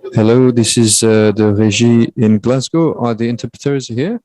Hello, this is the Regie in Glasgow. Are the interpreters here?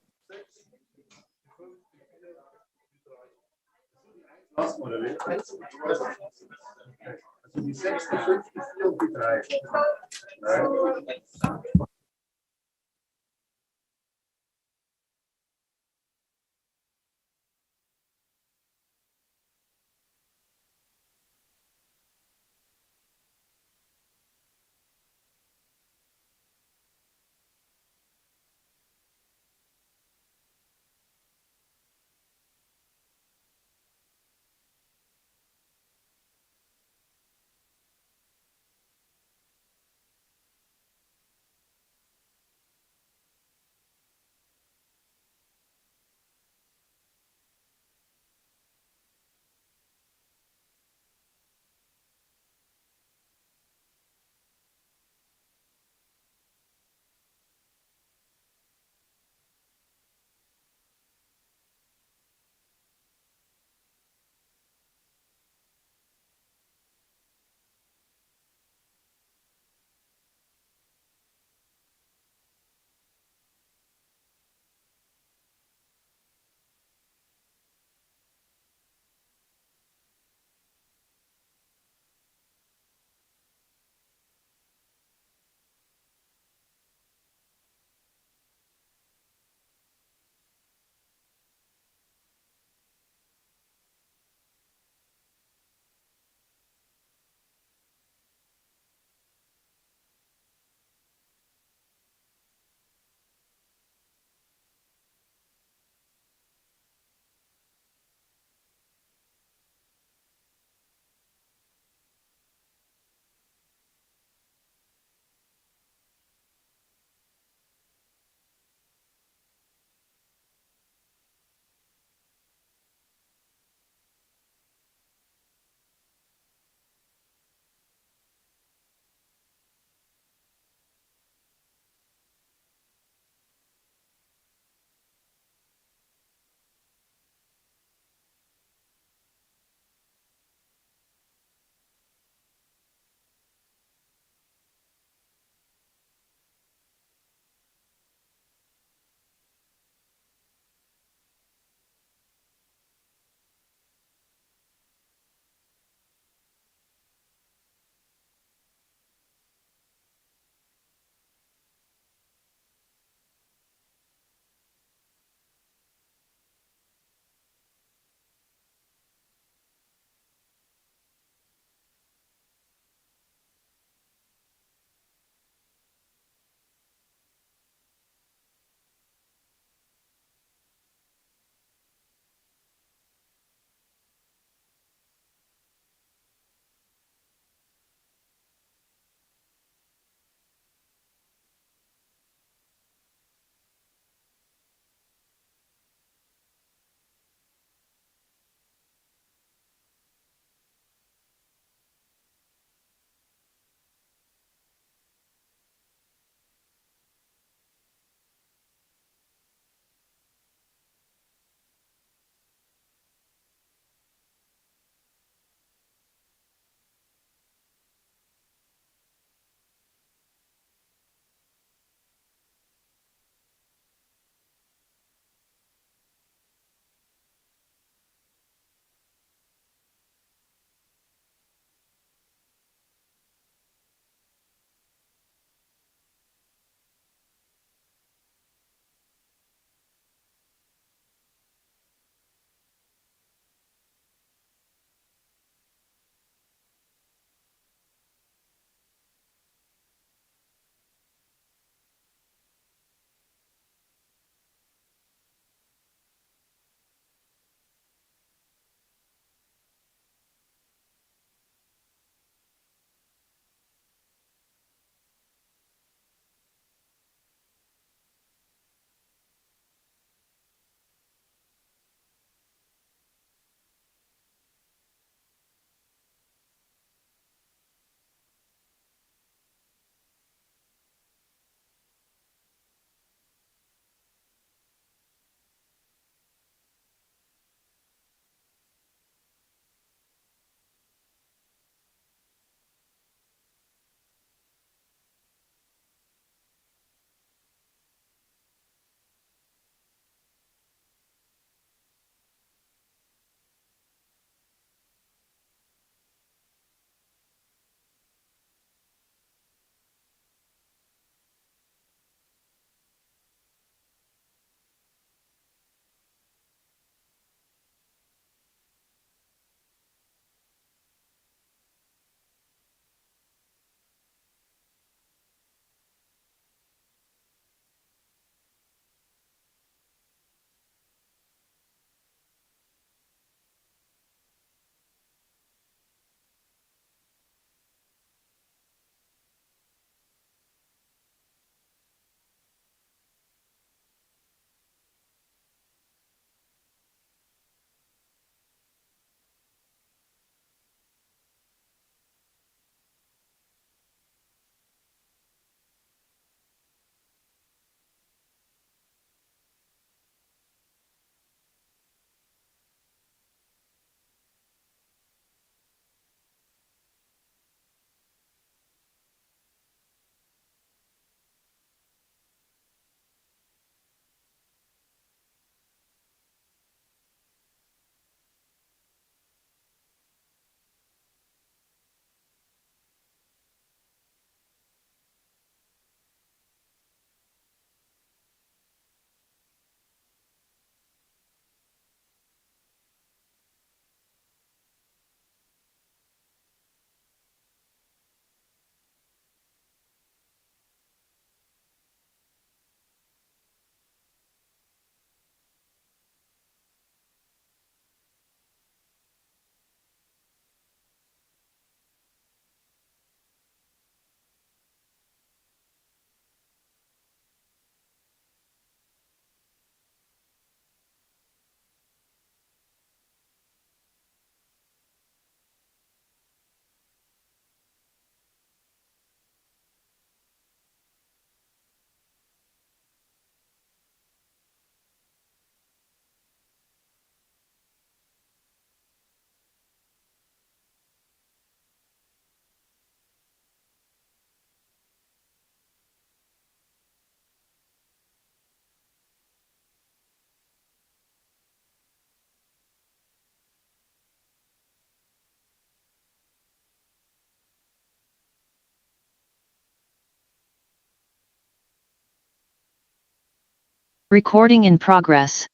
Recording in progress.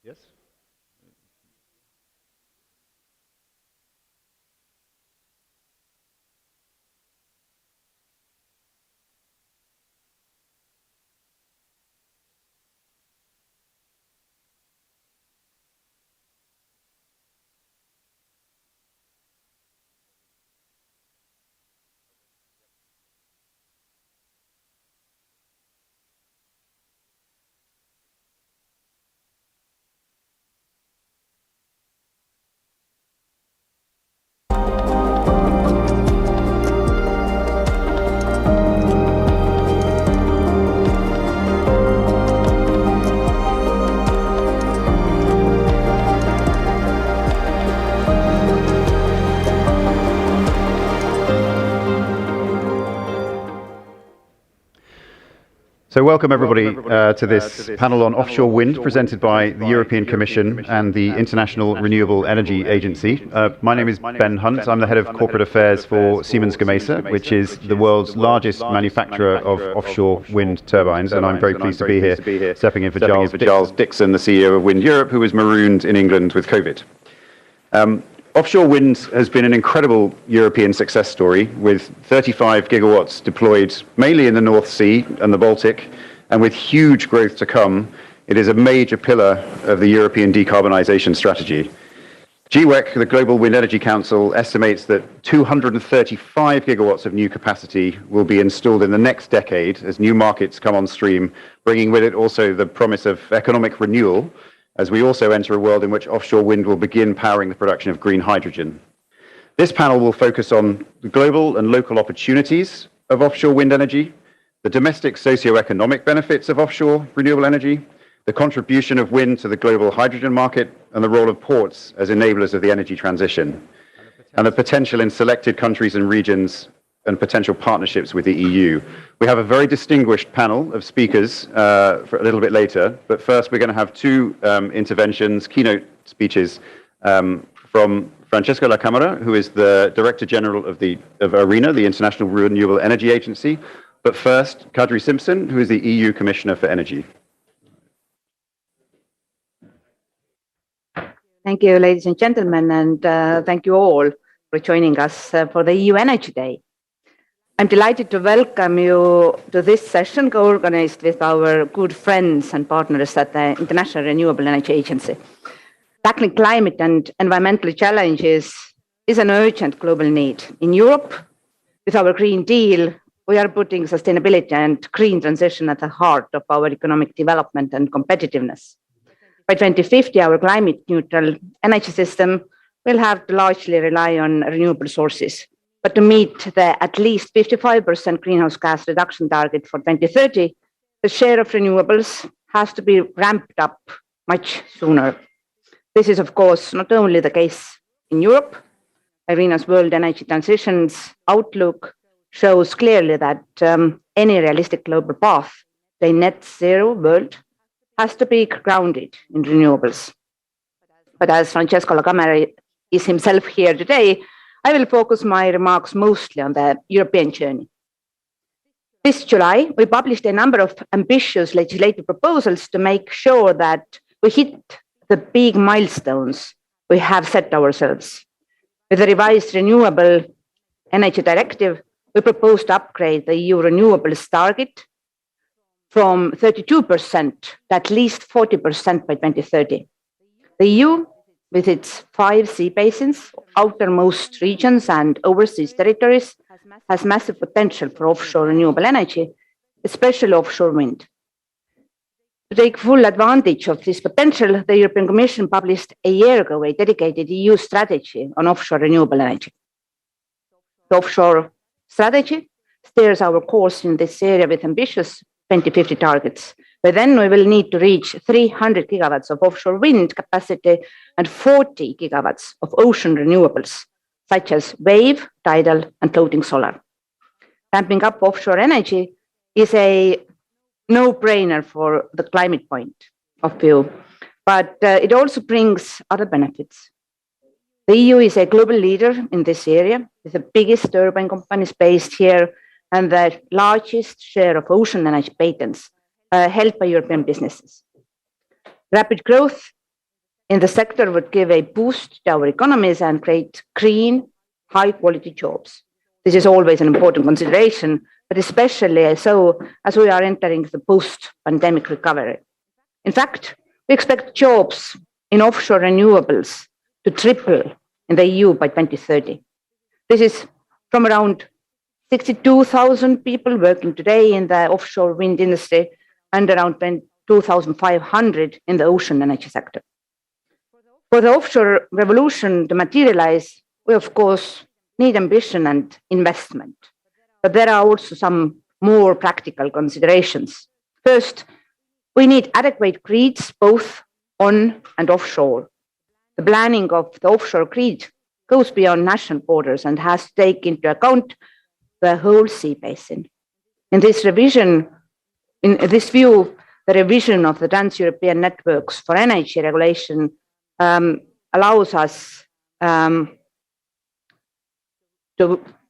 Yes. So welcome everybody to this panel on offshore wind presented by the European Commission and the International Renewable Energy Agency. My name is Ben Hunt. I'm the head of corporate affairs for Siemens Gamesa, which is the world's largest manufacturer of offshore wind turbines. And I'm very pleased to be here stepping in for Charles Dixon, the CEO of Wind Europe, who was marooned in England with COVID. Offshore wind has been an incredible European success story, with 35 gigawatts deployed mainly in the North Sea and the Baltic, and with huge growth to come. It is a major pillar of the European decarbonisation strategy. GWEC, the Global Wind Energy Council, estimates that 235 gigawatts of new capacity will be installed in the next decade as new markets come on stream, bringing with it also the promise of economic renewal, as we also enter a world in which offshore wind will begin powering the production of green hydrogen. This panel will focus on the global and local opportunities of offshore wind energy, the domestic socio-economic benefits of offshore renewable energy, the contribution of wind to the global hydrogen market, and the role of ports as enablers of the energy transition, and the potential in selected countries and regions and potential partnerships with the EU. We have a very distinguished panel of speakers for a little bit later, but first we're going to have two interventions, keynote speeches from Francesco La Camera, who is the Director General of ARENA, the International Renewable Energy Agency, but first, Kadri Simpson, who is the EU Commissioner for Energy. Thank you, ladies and gentlemen, and thank you all for joining us for the EU Energy Day. I'm delighted to welcome you to this session co-organized with our good friends and partners at the International Renewable Energy Agency. Tackling climate and environmental challenges is an urgent global need. In Europe, with our Green Deal, we are putting sustainability and green transition at the heart of our economic development and competitiveness. By 2050, our climate neutral energy system will have to largely rely on renewable sources. But to meet the at least 55% greenhouse gas reduction target for 2030, the share of renewables has to be ramped up much sooner. This is, of course, not only the case in Europe. ARENA's World Energy Transitions Outlook shows clearly that any realistic global path to a net zero world has to be grounded in renewables. But as Francesco La Camera is himself here today, I will focus my remarks mostly on the European journey. This July, we published a number of ambitious legislative proposals to make sure that we hit the big milestones we have set ourselves. With the revised Renewable Energy Directive, we propose to upgrade the EU renewables target from 32% to at least 40% by 2030. The EU, with its 5 sea basins, outermost regions, and overseas territories, has massive potential for offshore renewable energy, especially offshore wind. To take full advantage of this potential, the European Commission published a year ago a dedicated EU strategy on offshore renewable energy. The offshore strategy steers our course in this area with ambitious 2050 targets. But then we will need to reach 300 gigawatts of offshore wind capacity and 40 gigawatts of ocean renewables, such as wave, tidal, and floating solar. Ramping up offshore energy is a no-brainer for the climate point of view, but it also brings other benefits. The EU is a global leader in this area, with the biggest turbine companies based here and the largest share of ocean energy patents held by European businesses. Rapid growth in the sector would give a boost to our economies and create green, high-quality jobs. This is always an important consideration, but especially so as we are entering the post-pandemic recovery. In fact, we expect jobs in offshore renewables to triple in the EU by 2030. This is from around 62,000 people working today in the offshore wind industry and around 2,500 in the ocean energy sector. For the offshore revolution to materialize, we of course need ambition and investment, but there are also some more practical considerations. First, we need adequate grids both on and offshore. The planning of the offshore grid goes beyond national borders and has to take into account the whole sea basin. In this view, the revision of the Trans-European Networks for Energy regulation allows us to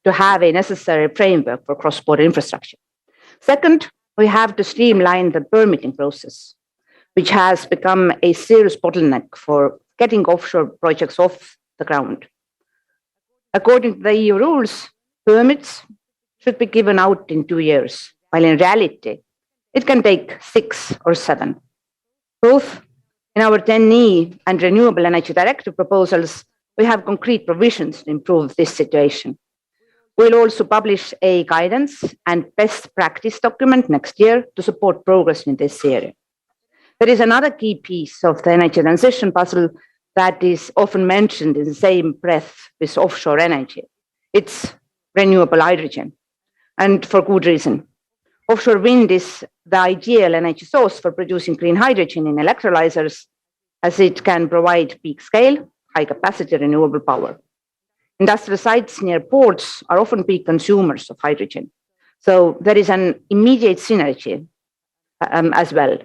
have a necessary framework for cross-border infrastructure. Second, we have to streamline the permitting process, which has become a serious bottleneck for getting offshore projects off the ground. According to the EU rules, permits should be given out in 2 years, while in reality, it can take 6 or 7. Both in our 10E and Renewable Energy Directive proposals, we have concrete provisions to improve this situation. We'll also publish a guidance and best practice document next year to support progress in this area. There is another key piece of the energy transition puzzle that is often mentioned in the same breath with offshore energy. It's renewable hydrogen, and for good reason. Offshore wind is the ideal energy source for producing green hydrogen in electrolyzers, as it can provide peak scale, high capacity renewable power. Industrial sites near ports are often big consumers of hydrogen. So there is an immediate synergy as well.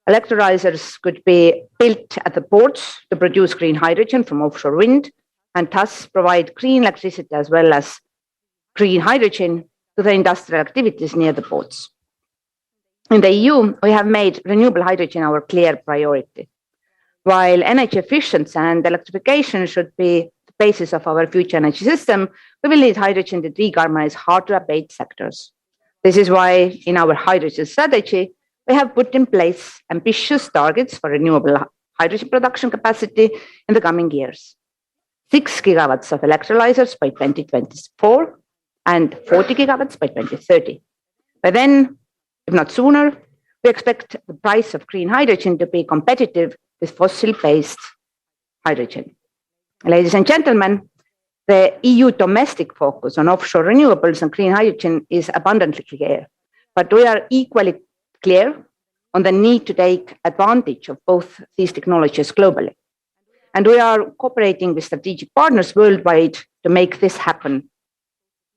Electrolyzers could be built at the ports to produce green hydrogen from offshore wind and thus provide green electricity as well as green hydrogen to the industrial activities near the ports. In the EU, we have made renewable hydrogen our clear priority. While energy efficiency and electrification should be the basis of our future energy system, we will need hydrogen to decarbonize hard-to-abate sectors. This is why in our hydrogen strategy, we have put in place ambitious targets for renewable hydrogen production capacity in the coming years. 6 gigawatts of electrolyzers by 2024 and 40 gigawatts by 2030. By then, if not sooner, we expect the price of green hydrogen to be competitive with fossil-based hydrogen. Ladies and gentlemen, the EU domestic focus on offshore renewables and green hydrogen is abundantly clear, but we are equally clear on the need to take advantage of both these technologies globally. And we are cooperating with strategic partners worldwide to make this happen.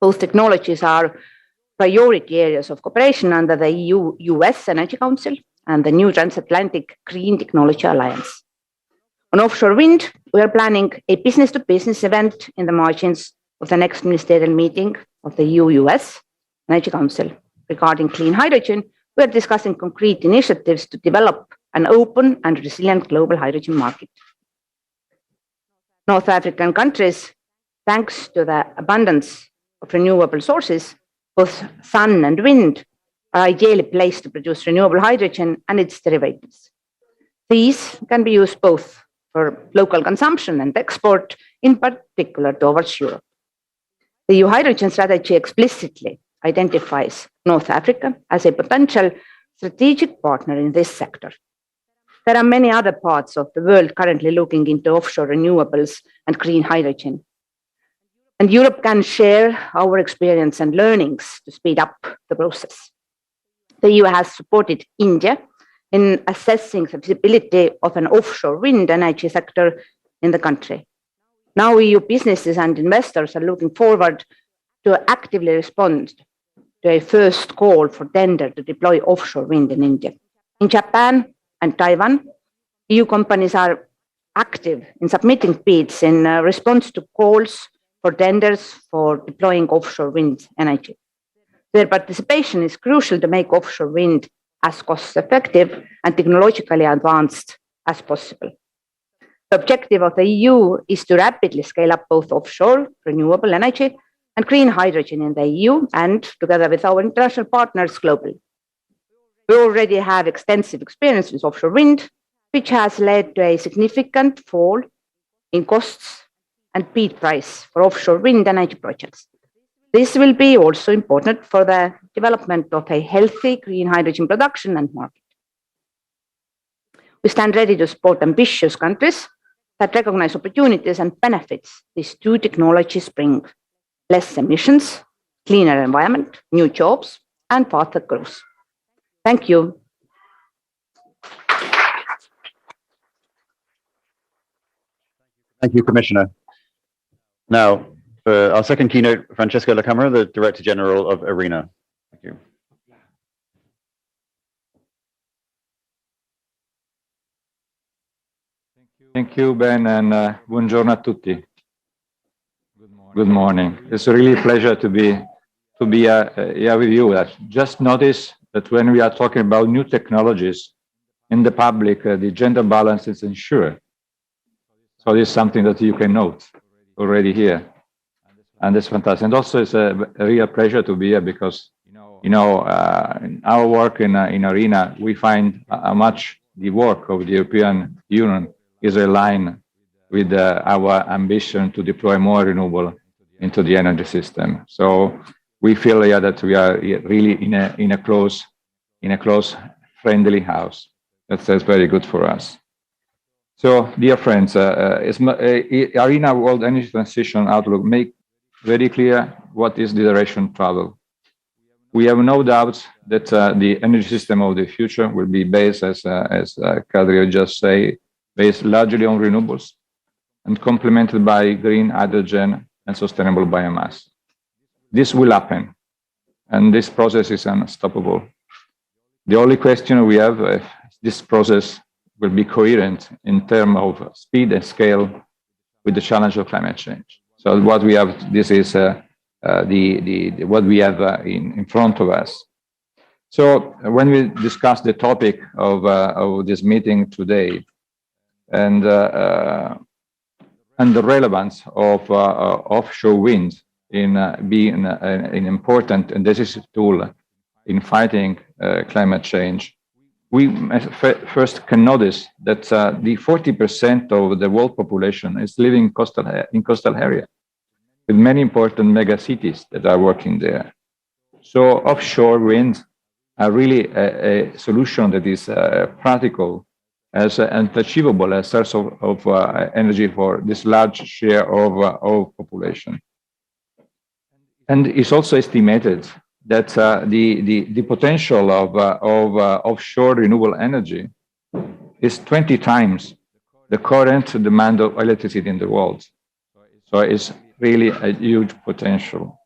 Both technologies are priority areas of cooperation under the EU-US Energy Council and the new Transatlantic Green Technology Alliance. On offshore wind, we are planning a business-to-business event in the margins of the next ministerial meeting of the EU-US Energy Council. Regarding clean hydrogen, we are discussing concrete initiatives to develop an open and resilient global hydrogen market. North African countries, thanks to the abundance of renewable sources, both sun and wind, are ideally placed to produce renewable hydrogen and its derivatives. These can be used both for local consumption and export, in particular towards Europe. The EU hydrogen strategy explicitly identifies North Africa as a potential strategic partner in this sector. There are many other parts of the world currently looking into offshore renewables and green hydrogen. And Europe can share our experience and learnings to speed up the process. The EU has supported India in assessing the feasibility of an offshore wind energy sector in the country. Now EU businesses and investors are looking forward to actively respond to a first call for tender to deploy offshore wind in India. In Japan and Taiwan, EU companies are active in submitting bids in response to calls for tenders for deploying offshore wind energy. Their participation is crucial to make offshore wind as cost-effective and technologically advanced as possible. The objective of the EU is to rapidly scale up both offshore, renewable energy, and green hydrogen in the EU and together with our international partners globally. We already have extensive experience with offshore wind, which has led to a significant fall in costs and bid price for offshore wind energy projects. This will be also important for the development of a healthy green hydrogen production and market. We stand ready to support ambitious countries that recognize opportunities and benefits these two technologies bring: less emissions, cleaner environment, new jobs, and faster growth. Thank you. Thank you, Commissioner. Now, for our second keynote, Francesco La Camera, the Director General of ARENA. Thank you. Thank you, Ben, and buongiorno a tutti. Good morning. It's a really pleasure to be here with you. I just noticed that when we are talking about new technologies in the public, the gender balance is ensured. So this is something that you can note already here, and it's fantastic. And also, it's a real pleasure to be here because, in our work in ARENA, we find how much the work of the European Union is aligned with our ambition to deploy more renewable into the energy system. So we feel here that we are really in a close, friendly house. That's very good for us. So, dear friends, ARENA World Energy Transition Outlook make very clear what is the direction of travel. We have no doubt that the energy system of the future will be based, as Kadri just said, based largely on renewables and complemented by green hydrogen and sustainable biomass. This will happen, and this process is unstoppable. The only question we have if this process will be coherent in terms of speed and scale with the challenge of climate change. So what we have, this is what we have in front of us. So when we discuss the topic of this meeting today, and the relevance of offshore wind in being an important and decisive tool in fighting climate change, we first can notice that the 40% of the world population is living in coastal area, with many important mega cities that are working there. So offshore wind are really a solution that is practical and achievable as source of energy for this large share of population. And it's also estimated that the potential of offshore renewable energy is 20 times the current demand of electricity in the world. So it's really a huge potential.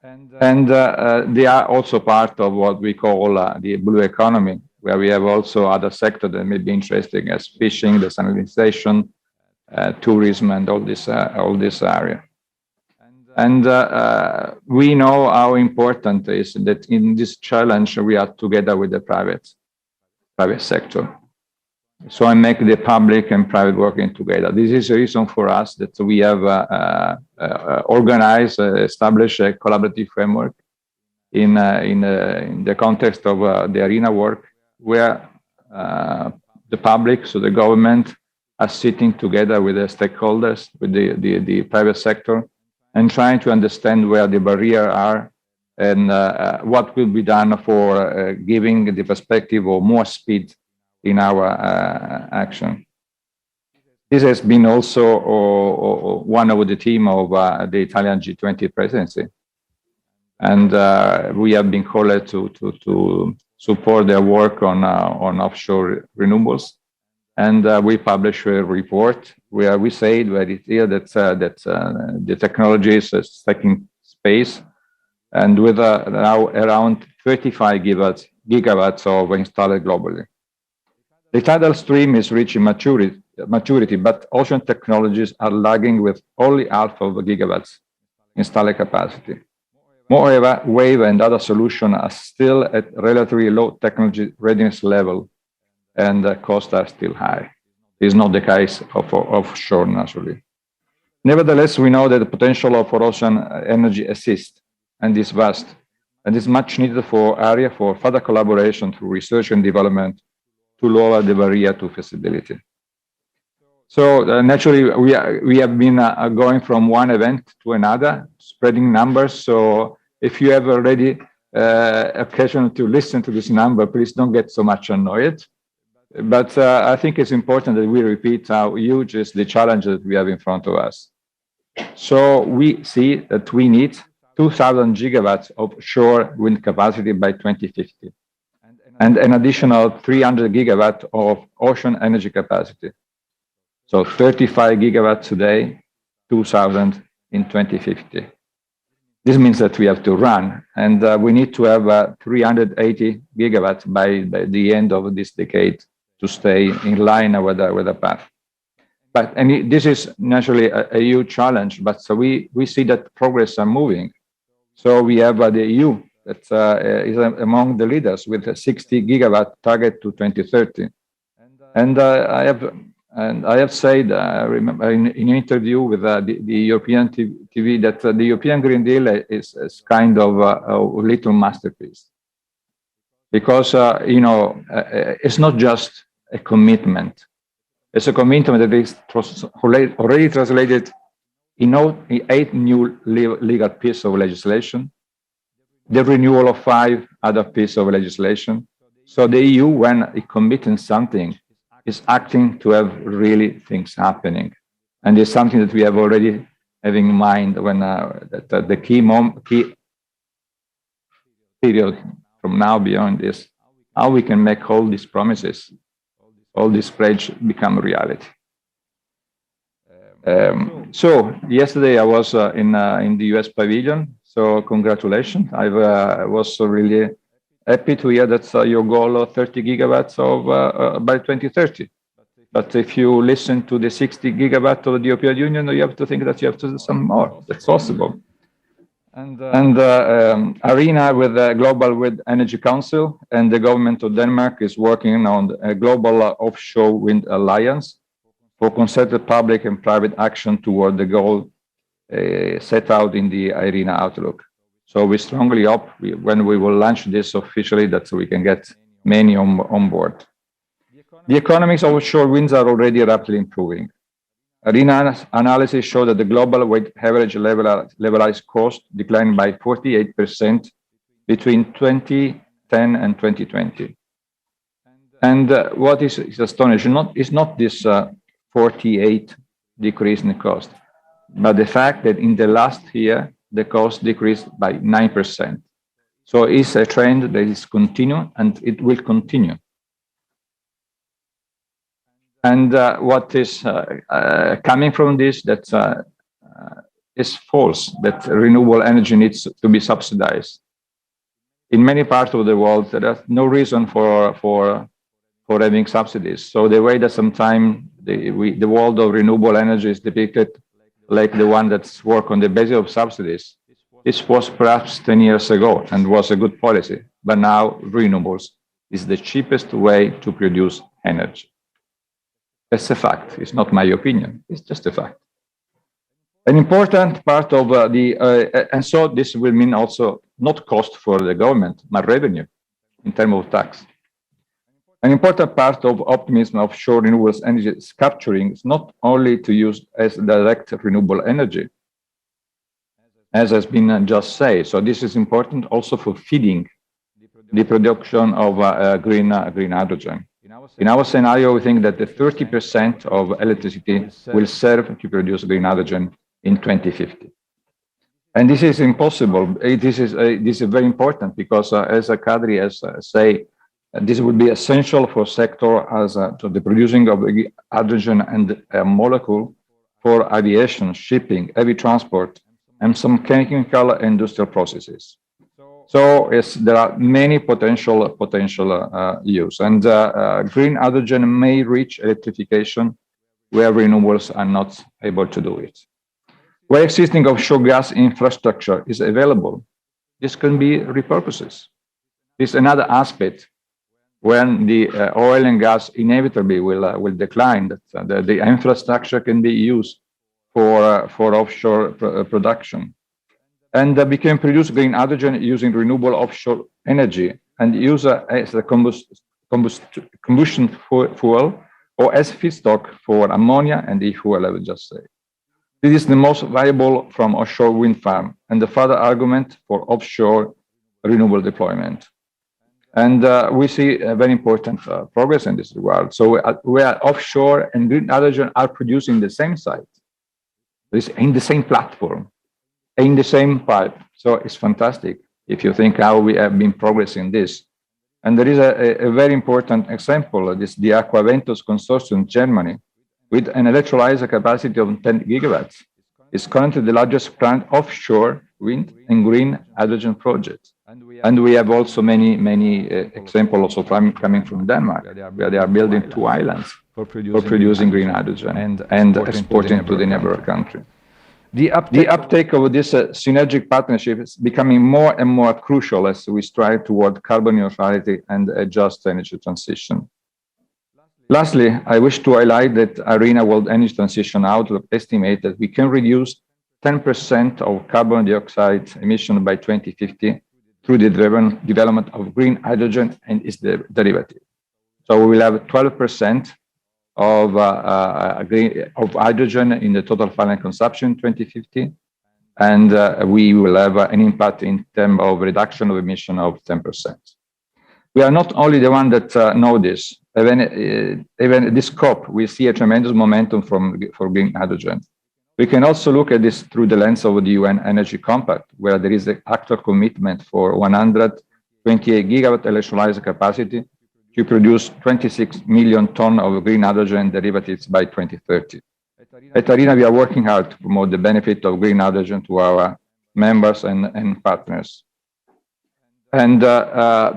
And they are also part of what we call the blue economy, where we have also other sectors that may be interesting, as fishing, desalinization, tourism, and all this area. And we know how important it is that in this challenge we are together with the private sector. So I make the public and private working together. This is a reason for us that we have established a collaborative framework in the context of the ARENA work, where the public, so the government, are sitting together with the stakeholders, with the private sector, and trying to understand where the barriers are and what will be done for giving the perspective of more speed in our action. This has been also one of the theme of the Italian G20 presidency. And we have been called to support their work on offshore renewables. And we published a report where we say very clear that the technology is taking space, and with now around 35 gigawatts of installed globally. The tidal stream is reaching maturity, but ocean technologies are lagging with only half of a gigawatts installed capacity. Moreover, wave and other solutions are still at relatively low technology readiness level, and the costs are still high. Is not the case of offshore, naturally. Nevertheless, we know that the potential for ocean energy exists and is vast, and is much needed for area for further collaboration through research and development to lower the barrier to feasibility. So naturally, we have been going from one event to another, spreading numbers. So if you have already occasion to listen to this number, please don't get so much annoyed. But I think it's important that we repeat how huge is the challenge that we have in front of us. So we see that we need 2,000 gigawatts of offshore wind capacity by 2050, and an additional 300 gigawatts of ocean energy capacity. So 35 gigawatts today, 2,000 in 2050. This means that we have to run, and we need to have 380 gigawatts by the end of this decade to stay in line with the path. But this is naturally a huge challenge, but so we see that progress are moving. So we have the EU that is among the leaders with a 60 gigawatt target to 2030. And I have said, remember in an interview with the European TV that the European Green Deal is kind of a little masterpiece. Because, it's not just a commitment. It's a commitment that is already translated in 8 new legal pieces of legislation, the renewal of 5 other pieces of legislation. So the EU, when it commits in something, is acting to have really things happening. And it's something that we have already having in mind when the key period from now beyond is how we can make all these promises, all these pledges become reality. So yesterday I was in the US pavilion. So congratulations. I was really happy to hear that your goal of 30 gigawatts of by 2030. But if you listen to the 60 gigawatts of the European Union, you have to think that you have to do some more. That's possible. And ARENA with the Global Wind Energy Council and the government of Denmark is working on a global offshore wind alliance for concerted public and private action toward the goal set out in the ARENA outlook. So we strongly hope when we will launch this officially that we can get many on board. The economics of offshore winds are already rapidly improving. ARENA's analysis showed that the global weight average levelized cost declined by 48% between 2010 and 2020. And what is astonishing is not this 48 decrease in the cost, but the fact that in the last year, the cost decreased by 9%. So it's a trend that is continuing and it will continue. And what is coming from this that is false, that renewable energy needs to be subsidized. In many parts of the world, there is no reason for having subsidies. So the way that sometimes the world of renewable energy is depicted like the one that's work on the basis of subsidies, this was perhaps 10 years ago and was a good policy. But now renewables is the cheapest way to produce energy. That's a fact. It's not my opinion. It's just a fact. An important part of and so this will mean also not cost for the government, but revenue in terms of tax. An important part of optimism of offshore renewables energy is capturing is not only to use as direct renewable energy, as has been just said. So this is important also for feeding the production of green hydrogen. In our scenario, we think that the 30% of electricity will serve to produce green hydrogen in 2050. And this is impossible. This is very important because, as Kadri has said, this would be essential for sector as to the producing of hydrogen and a molecule for aviation, shipping, heavy transport, and some chemical industrial processes. So there are many potential use, and green hydrogen may reach electrification where renewables are not able to do it. Where existing offshore gas infrastructure is available, this can be repurposed. This is another aspect when the oil and gas inevitably will decline, that the infrastructure can be used for offshore production. And we can produce green hydrogen using renewable offshore energy and use as a combustion fuel or as feedstock for ammonia and e-fuel, I would just say. This is the most viable from offshore wind farm and the further argument for offshore renewable deployment. And we see a very important progress in this regard. So where offshore and green hydrogen are produced in the same site, in the same platform, in the same pipe. So it's fantastic if you think how we have been progressing this. And there is a very important example, this the Aquaventus consortium in Germany, with an electrolyzer capacity of 10 gigawatts. It's currently the largest planned offshore wind and green hydrogen project. And we have also many examples also coming from Denmark, where they are building 2 islands for producing green hydrogen and exporting to the neighboring country. The uptake of this synergic partnership is becoming more and more crucial as we strive toward carbon neutrality and a just energy transition. Lastly, I wish to highlight that IRENA World Energy Transition Outlook estimates that we can reduce 10% of carbon dioxide emission by 2050 through the development of green hydrogen and its derivative. So we will have 12% of hydrogen in the total final consumption in 2050, and we will have an impact in terms of reduction of emission of 10%. We are not only the one that know this. Even this COP, we see a tremendous momentum for green hydrogen. We can also look at this through the lens of the UN Energy Compact, where there is an actual commitment for 128 gigawatt electrolyzer capacity to produce 26 million tons of green hydrogen derivatives by 2030. At IRENA, we are working hard to promote the benefit of green hydrogen to our members and partners. And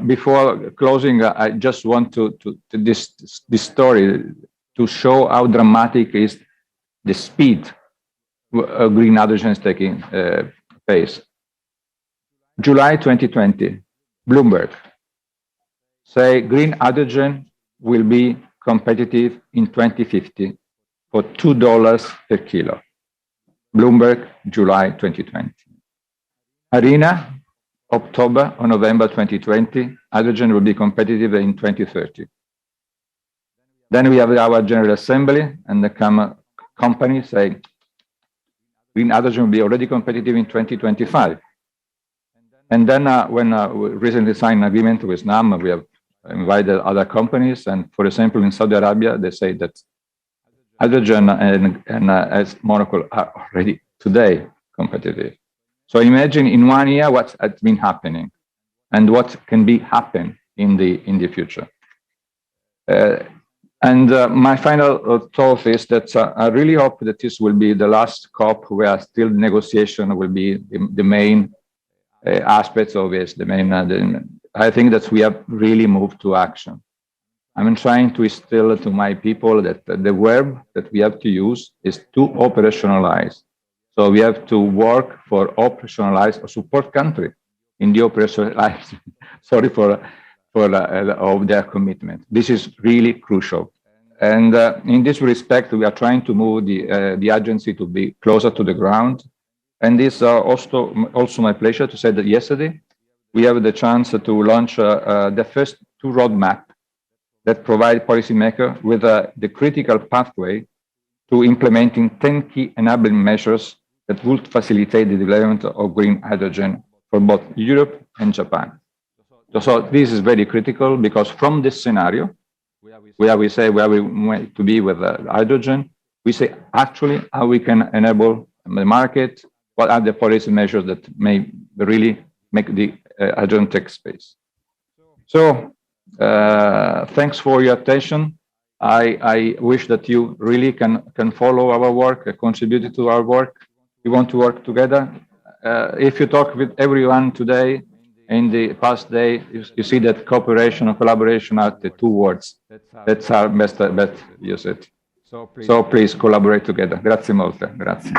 before closing, I just want to this story to show how dramatic is the speed green hydrogen is taking place. July 2020, Bloomberg say green hydrogen will be competitive in 2050 for $2 per kilo. Bloomberg, July 2020. IRENA, October or November 2020, hydrogen will be competitive in 2030. Then we have our General Assembly and the company say green hydrogen will be already competitive in 2025. And then when we recently signed an agreement with NAM, we have invited other companies. And for example, in Saudi Arabia, they say that hydrogen and as molecule are already today competitive. So imagine in 1 year what has been happening and what can be happen in the future. My final thought is that I really hope that this will be the last COP where still negotiation will be the main aspects of this. I think that we have really moved to action. I'm trying to instill to my people that the verb that we have to use is to operationalize. So we have to work for operationalize or support country in the operationalize. Sorry for of their commitment. This is really crucial. And in this respect, we are trying to move the agency to be closer to the ground. And this also my pleasure to say that yesterday we have the chance to launch the first 2 roadmaps that provide policymakers with the critical pathway to implementing 10 key enabling measures that would facilitate the development of green hydrogen for both Europe and Japan. So this is very critical because from this scenario, where we say where we want to be with hydrogen, we say actually how we can enable the market, what are the policy measures that may really make the hydrogen take space. So thanks for your attention. I wish that you really can follow our work, contribute to our work. We want to work together. If you talk with everyone today, in the past day, you see that cooperation and collaboration are the 2 words. That's our best use it. So please collaborate together. Grazie molte. Grazie.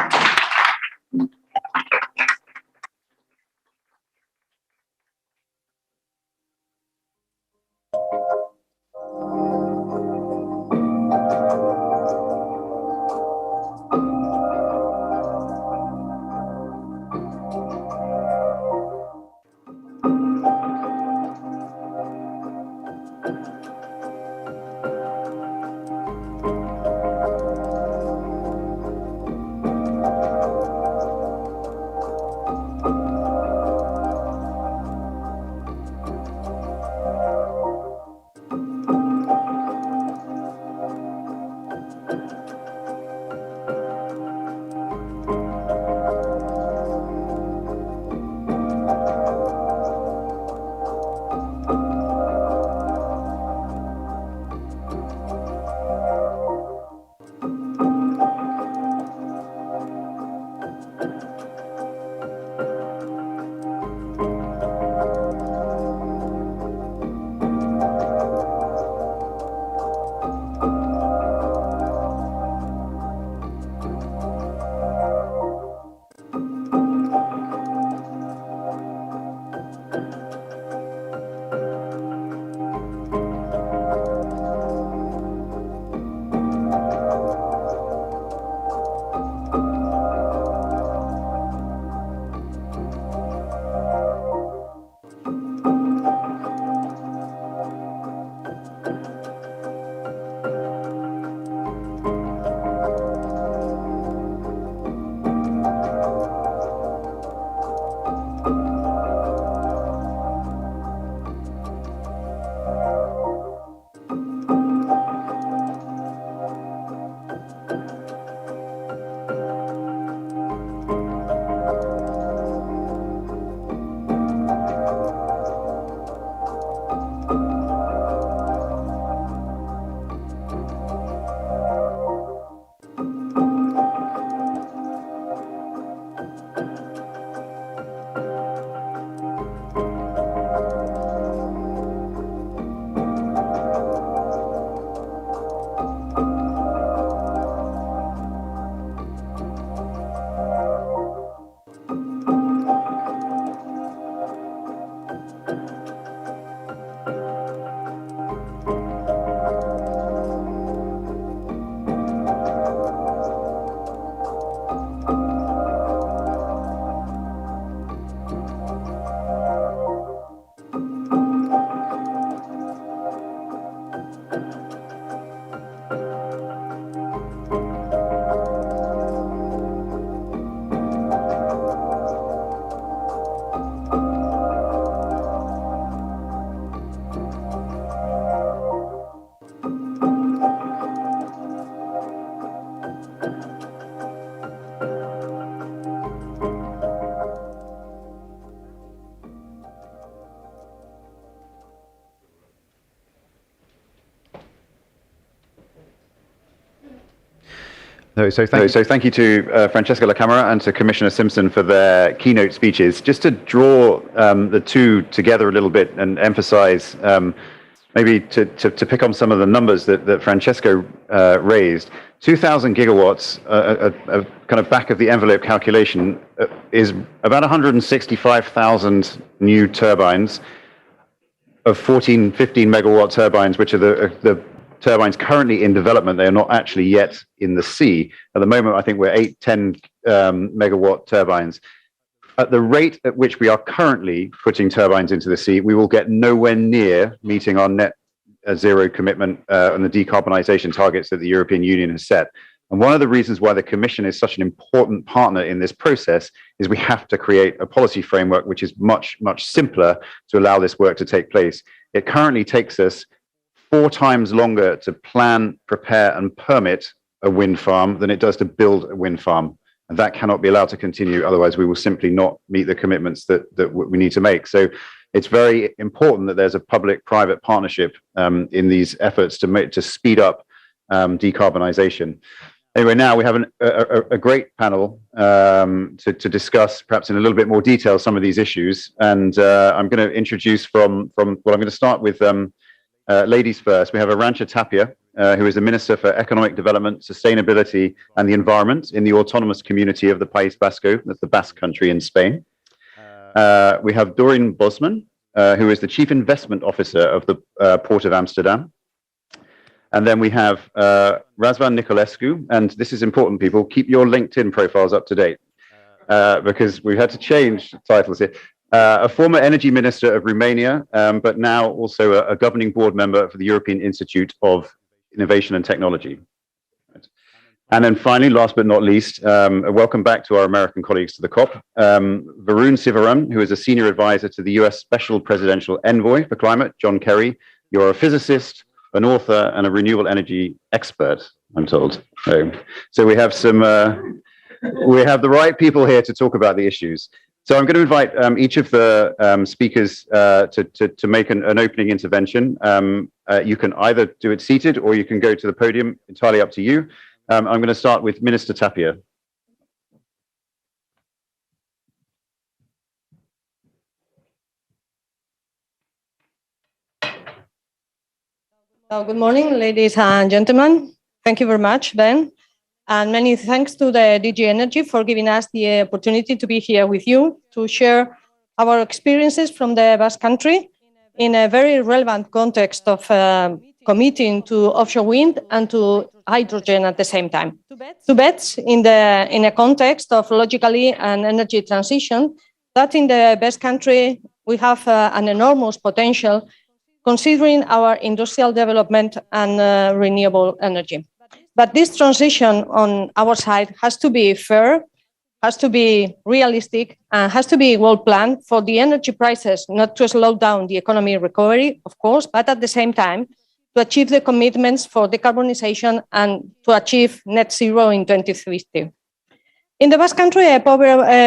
So thank you to Francesca La Camera and to Commissioner Simpson for their keynote speeches. Just to draw the two together a little bit and emphasize, maybe to pick on some of the numbers that Francesco raised, 2,000 gigawatts, a kind of back of the envelope calculation, is about 165,000 new turbines of 15 megawatt turbines, which are the turbines currently in development. They are not actually yet in the sea. At the moment, I think we're 10 megawatt turbines. At the rate at which we are currently putting turbines into the sea, we will get nowhere near meeting our net zero commitment and the decarbonisation targets that the European Union has set. And one of the reasons why the Commission is such an important partner in this process is we have to create a policy framework which is much, much simpler to allow this work to take place. It currently takes us 4 times longer to plan, prepare and permit a wind farm than it does to build a wind farm. And that cannot be allowed to continue. Otherwise, we will simply not meet the commitments that we need to make. So it's very important that there's a public-private partnership in these efforts to speed up decarbonisation. Anyway, now we have a great panel to discuss, perhaps in a little bit more detail, some of these issues. And I'm going to introduce well, I'm going to start with ladies first. We have Arantxa Tapia, who is the Minister for Economic Development, Sustainability and the Environment in the autonomous community of the País Vasco, that's the Basque country in Spain. We have Doreen Bosman, who is the Chief Investment Officer of the Port of Amsterdam. And then we have Razvan Nicolescu, and this is important, people, keep your LinkedIn profiles up to date, because we've had to change titles here. A former energy minister of Romania, but now also a governing board member for the European Institute of Innovation and Technology. And then finally, last but not least, welcome back to our American colleagues to the COP, Varun Sivarum, who is a senior advisor to the US Special Presidential Envoy for Climate, John Kerry. You're a physicist, an author, and a renewable energy expert, I'm told. So we have we have the right people here to talk about the issues. So I'm going to invite each of the speakers to make an opening intervention. You can either do it seated or you can go to the podium, entirely up to you. I'm going to start with Minister Tapia. Good morning, ladies and gentlemen. Thank you very much, Ben. And many thanks to the DG Energy for giving us the opportunity to be here with you to share our experiences from the Basque Country in a very relevant context of committing to offshore wind and to hydrogen at the same time. Two bets in a context of logically an energy transition that in the Basque Country we have an enormous potential considering our industrial development and renewable energy. But this transition on our side has to be fair, has to be realistic, and has to be well planned for the energy prices, not to slow down the economy recovery, of course, but at the same time, to achieve the commitments for decarbonization and to achieve net zero in 2050. In the Basque Country, a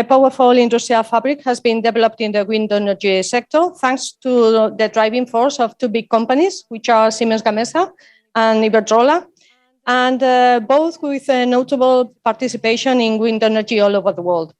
powerful industrial fabric has been developed in the wind energy sector, thanks to the driving force of two big companies, which are Siemens Gamesa and Iberdrola, and both with a notable participation in wind energy all over the world.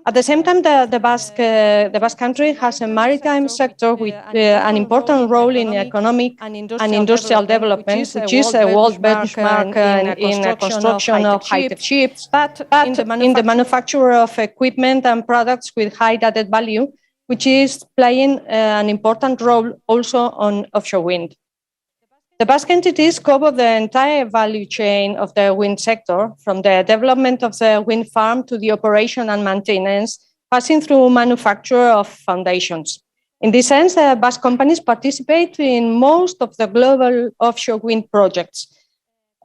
At the same time, the Basque Country has a maritime sector with an important role in economic and industrial development, which is a world benchmark in the construction of high-tech ships, but in the manufacture of equipment and products with high added value, which is playing an important role also on offshore wind. The Basque entities cover the entire value chain of the wind sector, from the development of the wind farm to the operation and maintenance, passing through manufacture of foundations. In this sense, the Basque companies participate in most of the global offshore wind projects,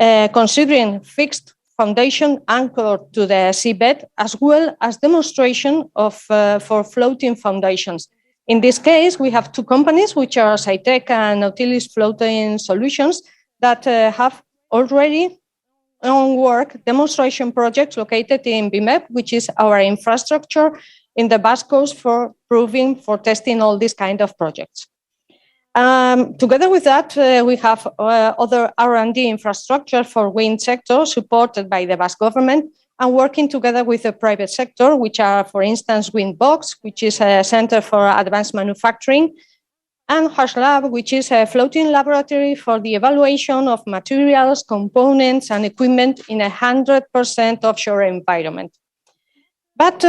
considering fixed foundation anchored to the seabed, as well as demonstration for floating foundations. In this case, we have two companies, which are Saitec and Nautilus Floating Solutions, that have already on work demonstration projects located in BIMEP, which is our infrastructure in the Basque Coast for testing all these kind of projects. Together with that, we have other R&D infrastructure for wind sector supported by the Basque government and working together with the private sector, which are, for instance, Windbox, which is a center for advanced manufacturing, and HashLab, which is a floating laboratory for the evaluation of materials, components, and equipment in a 100% offshore environment. But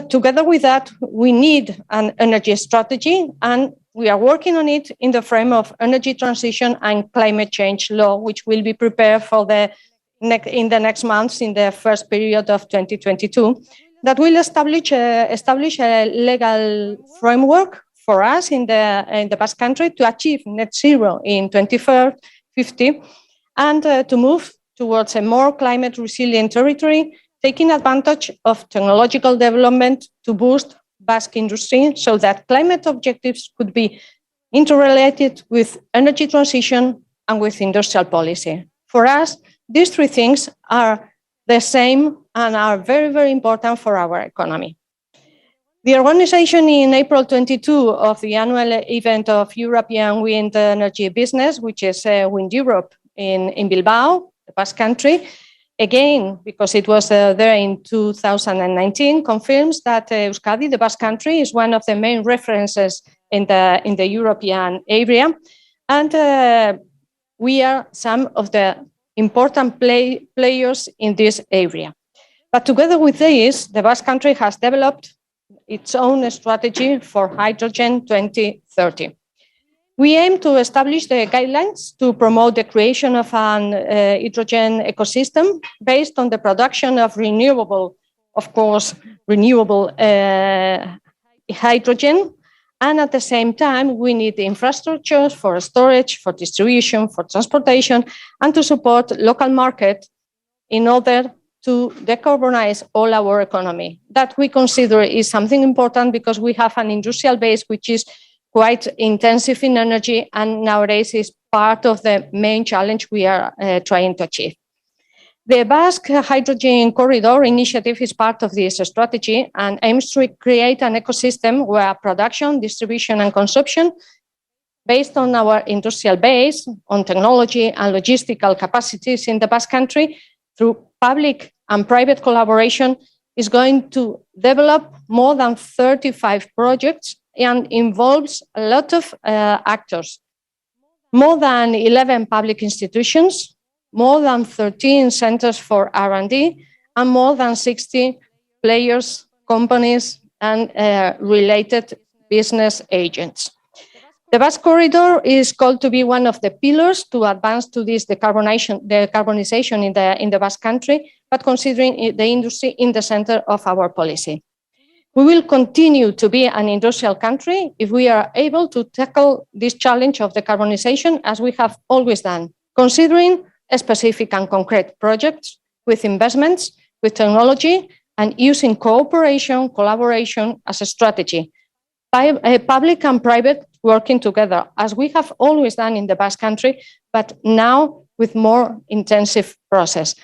together with that, we need an energy strategy, and we are working on it in the frame of energy transition and climate change law, which will be prepared for in the next months, in the first period of 2022, that will establish a legal framework for us in the Basque Country to achieve net zero in 2050 and to move towards a more climate resilient territory, taking advantage of technological development to boost Basque industry so that climate objectives could be interrelated with energy transition and with industrial policy. For us, these three things are the same and are very, very important for our economy. The organization in April 22 of the annual event of European Wind Energy Business, which is Wind Europe in Bilbao, the Basque Country, again, because it was there in 2019, confirms that Euskadi, the Basque Country, is one of the main references in the European area. And we are some of the important players in this area. But together with this, the Basque Country has developed its own strategy for hydrogen 2030. We aim to establish the guidelines to promote the creation of an hydrogen ecosystem based on the production of renewable hydrogen. And at the same time, we need the infrastructures for storage, for distribution, for transportation, and to support local market in order to decarbonize all our economy. That we consider is something important because we have an industrial base which is quite intensive in energy and nowadays is part of the main challenge we are trying to achieve. The Basque Hydrogen Corridor initiative is part of this strategy and aims to create an ecosystem where production, distribution, and consumption, based on our industrial base, on technology and logistical capacities in the Basque Country, through public and private collaboration, is going to develop more than 35 projects and involves a lot of actors. More than 11 public institutions, more than 13 centers for R&D, and more than 60 players, companies, and related business agents. The Basque Corridor is called to be one of the pillars to advance to this decarbonization in the Basque Country, but considering the industry in the center of our policy. We will continue to be an industrial country if we are able to tackle this challenge of decarbonization as we have always done, considering specific and concrete projects with investments, with technology, and using cooperation, collaboration as a strategy. Public and private working together, as we have always done in the Basque Country, but now with more intensive process.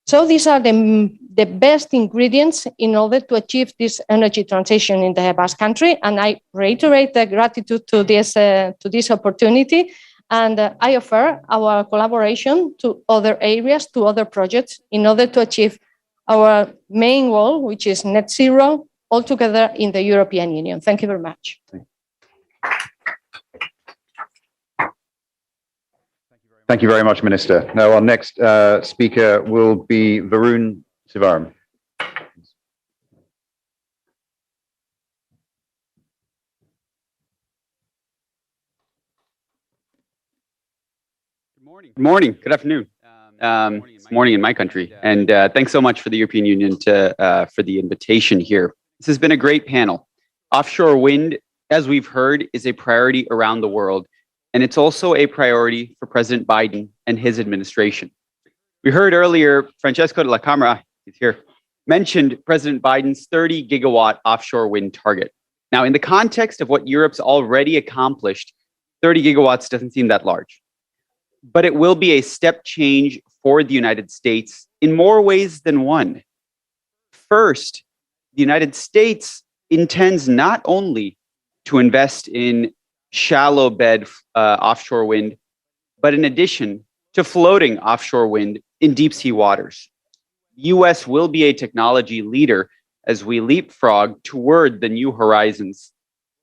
So these are the best ingredients in order to achieve this energy transition in the Basque Country. And I reiterate the gratitude to this opportunity. And I offer our collaboration to other areas, to other projects, in order to achieve our main goal, which is net zero, altogether in the European Union. Thank you very much. Thank you very much, Minister. Now, our next speaker will be Varun Sivarum. Good morning. Good afternoon. It's morning in my country. And thanks so much for the European Union for the invitation here. This has been a great panel. Offshore wind, as we've heard, is a priority around the world. And it's also a priority for President Biden and his administration. We heard earlier, Francesco de la Camara, he's here, mentioned President Biden's 30 gigawatt offshore wind target. Now, in the context of what Europe's already accomplished, 30 gigawatts doesn't seem that large. But it will be a step change for the United States in more ways than one. First, the United States intends not only to invest in shallow bed offshore wind, but in addition to floating offshore wind in deep sea waters. The US will be a technology leader as we leapfrog toward the new horizons.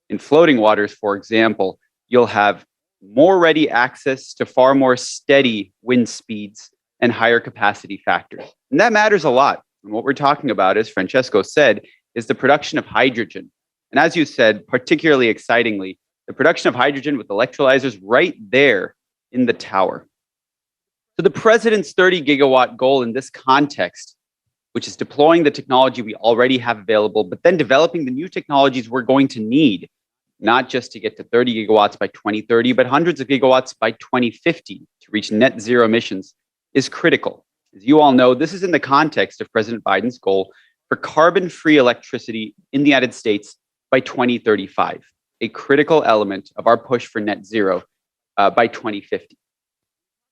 In floating waters, for example, you'll have more ready access to far more steady wind speeds and higher capacity factors. And that matters a lot. And what we're talking about, as Francesco said, is the production of hydrogen. And as you said, particularly excitingly, the production of hydrogen with electrolyzers right there in the tower. So the president's 30 gigawatt goal in this context, which is deploying the technology we already have available, but then developing the new technologies we're going to need, not just to get to 30 gigawatts by 2030, but hundreds of gigawatts by 2050 to reach net zero emissions, is critical. As you all know, this is in the context of President Biden's goal for carbon-free electricity in the United States by 2035, a critical element of our push for net zero by 2050.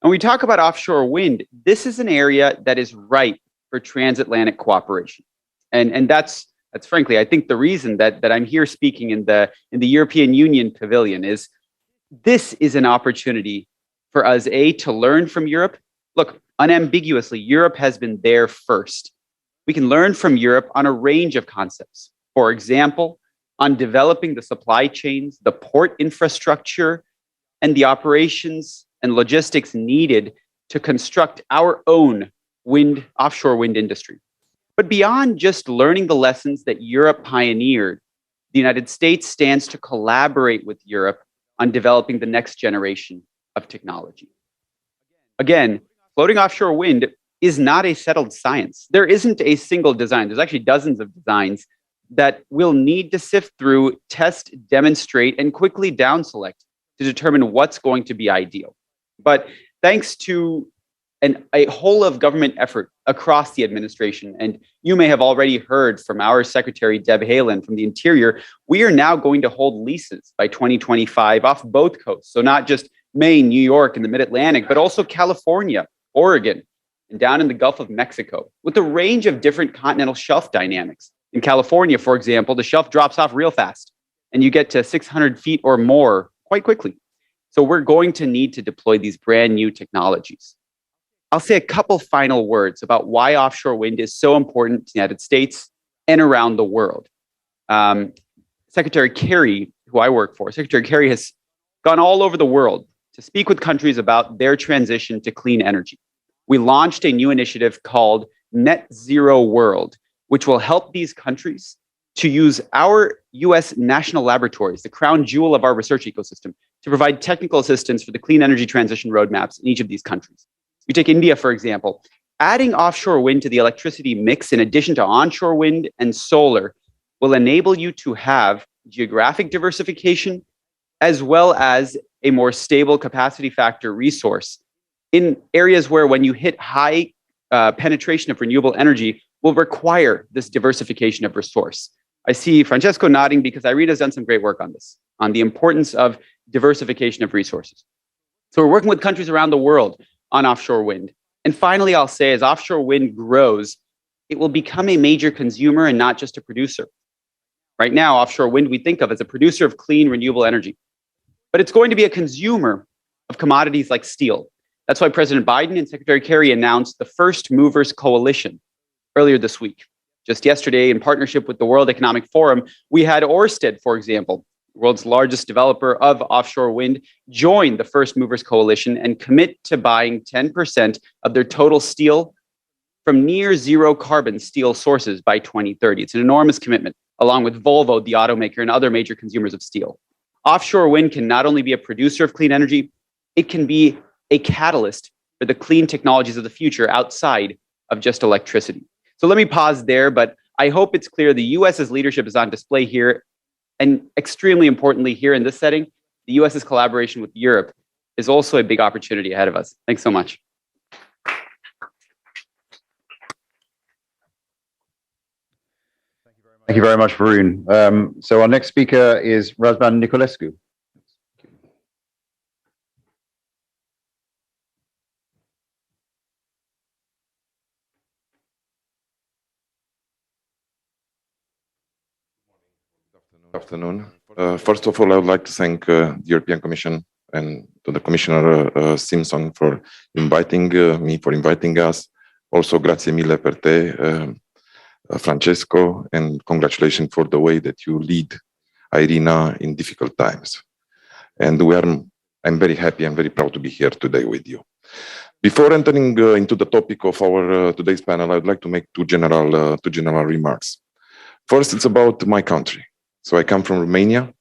When we talk about offshore wind, this is an area that is ripe for transatlantic cooperation. And that's frankly, I think the reason that I'm here speaking in the European Union pavilion is this is an opportunity for us, to learn from Europe. Look, unambiguously, Europe has been there first. We can learn from Europe on a range of concepts. For example, on developing the supply chains, the port infrastructure, and the operations and logistics needed to construct our own offshore wind industry. But beyond just learning the lessons that Europe pioneered, the United States stands to collaborate with Europe on developing the next generation of technology. Again, floating offshore wind is not a settled science. There isn't a single design. There's actually dozens of designs that we'll need to sift through, test, demonstrate, and quickly down select to determine what's going to be ideal. But thanks to a whole of government effort across the administration, and you may have already heard from our Secretary, Deb Haaland from the Interior, we are now going to hold leases by 2025 off both coasts. So not just Maine, New York, and the Mid-Atlantic, but also California, Oregon, and down in the Gulf of Mexico, with a range of different continental shelf dynamics. In California, for example, the shelf drops off real fast, and you get to 600 feet or more quite quickly. So we're going to need to deploy these brand new technologies. I'll say a couple final words about why offshore wind is so important to the United States and around the world. Secretary Kerry, who I work for, Secretary Kerry has gone all over the world to speak with countries about their transition to clean energy. We launched a new initiative called Net Zero World, which will help these countries to use our US national laboratories, the crown jewel of our research ecosystem, to provide technical assistance for the clean energy transition roadmaps in each of these countries. You take India, for example, adding offshore wind to the electricity mix in addition to onshore wind and solar will enable you to have geographic diversification as well as a more stable capacity factor resource in areas where when you hit high penetration of renewable energy will require this diversification of resource. I see Francesco nodding because Irina's done some great work on this, on the importance of diversification of resources. So we're working with countries around the world on offshore wind. And finally, I'll say as offshore wind grows, it will become a major consumer and not just a producer. Right now, offshore wind we think of as a producer of clean, renewable energy. But it's going to be a consumer of commodities like steel. That's why President Biden and Secretary Kerry announced the First Movers Coalition earlier this week. Just yesterday, in partnership with the World Economic Forum, we had Ørsted, for example, the world's largest developer of offshore wind, join the First Movers Coalition and commit to buying 10% of their total steel from near zero carbon steel sources by 2030. It's an enormous commitment, along with Volvo, the automaker, and other major consumers of steel. Offshore wind can not only be a producer of clean energy, it can be a catalyst for the clean technologies of the future outside of just electricity. So let me pause there, but I hope it's clear the US's leadership is on display here. And extremely importantly, here in this setting, the US's collaboration with Europe is also a big opportunity ahead of us. Thanks so much. Thank you very much, Varun. So our next speaker is Razvan Nicolescu. Good afternoon. First of all, I would like to thank the European Commission and to the Commissioner Simpson for inviting me, for inviting us. Also, grazie mille per te, Francesco, and congratulations for the way that you lead IRENA in difficult times. And I'm very happy and very proud to be here today with you. Before entering into the topic of our today's panel, I'd like to make two general remarks. First, it's about my country. So I come from Romania.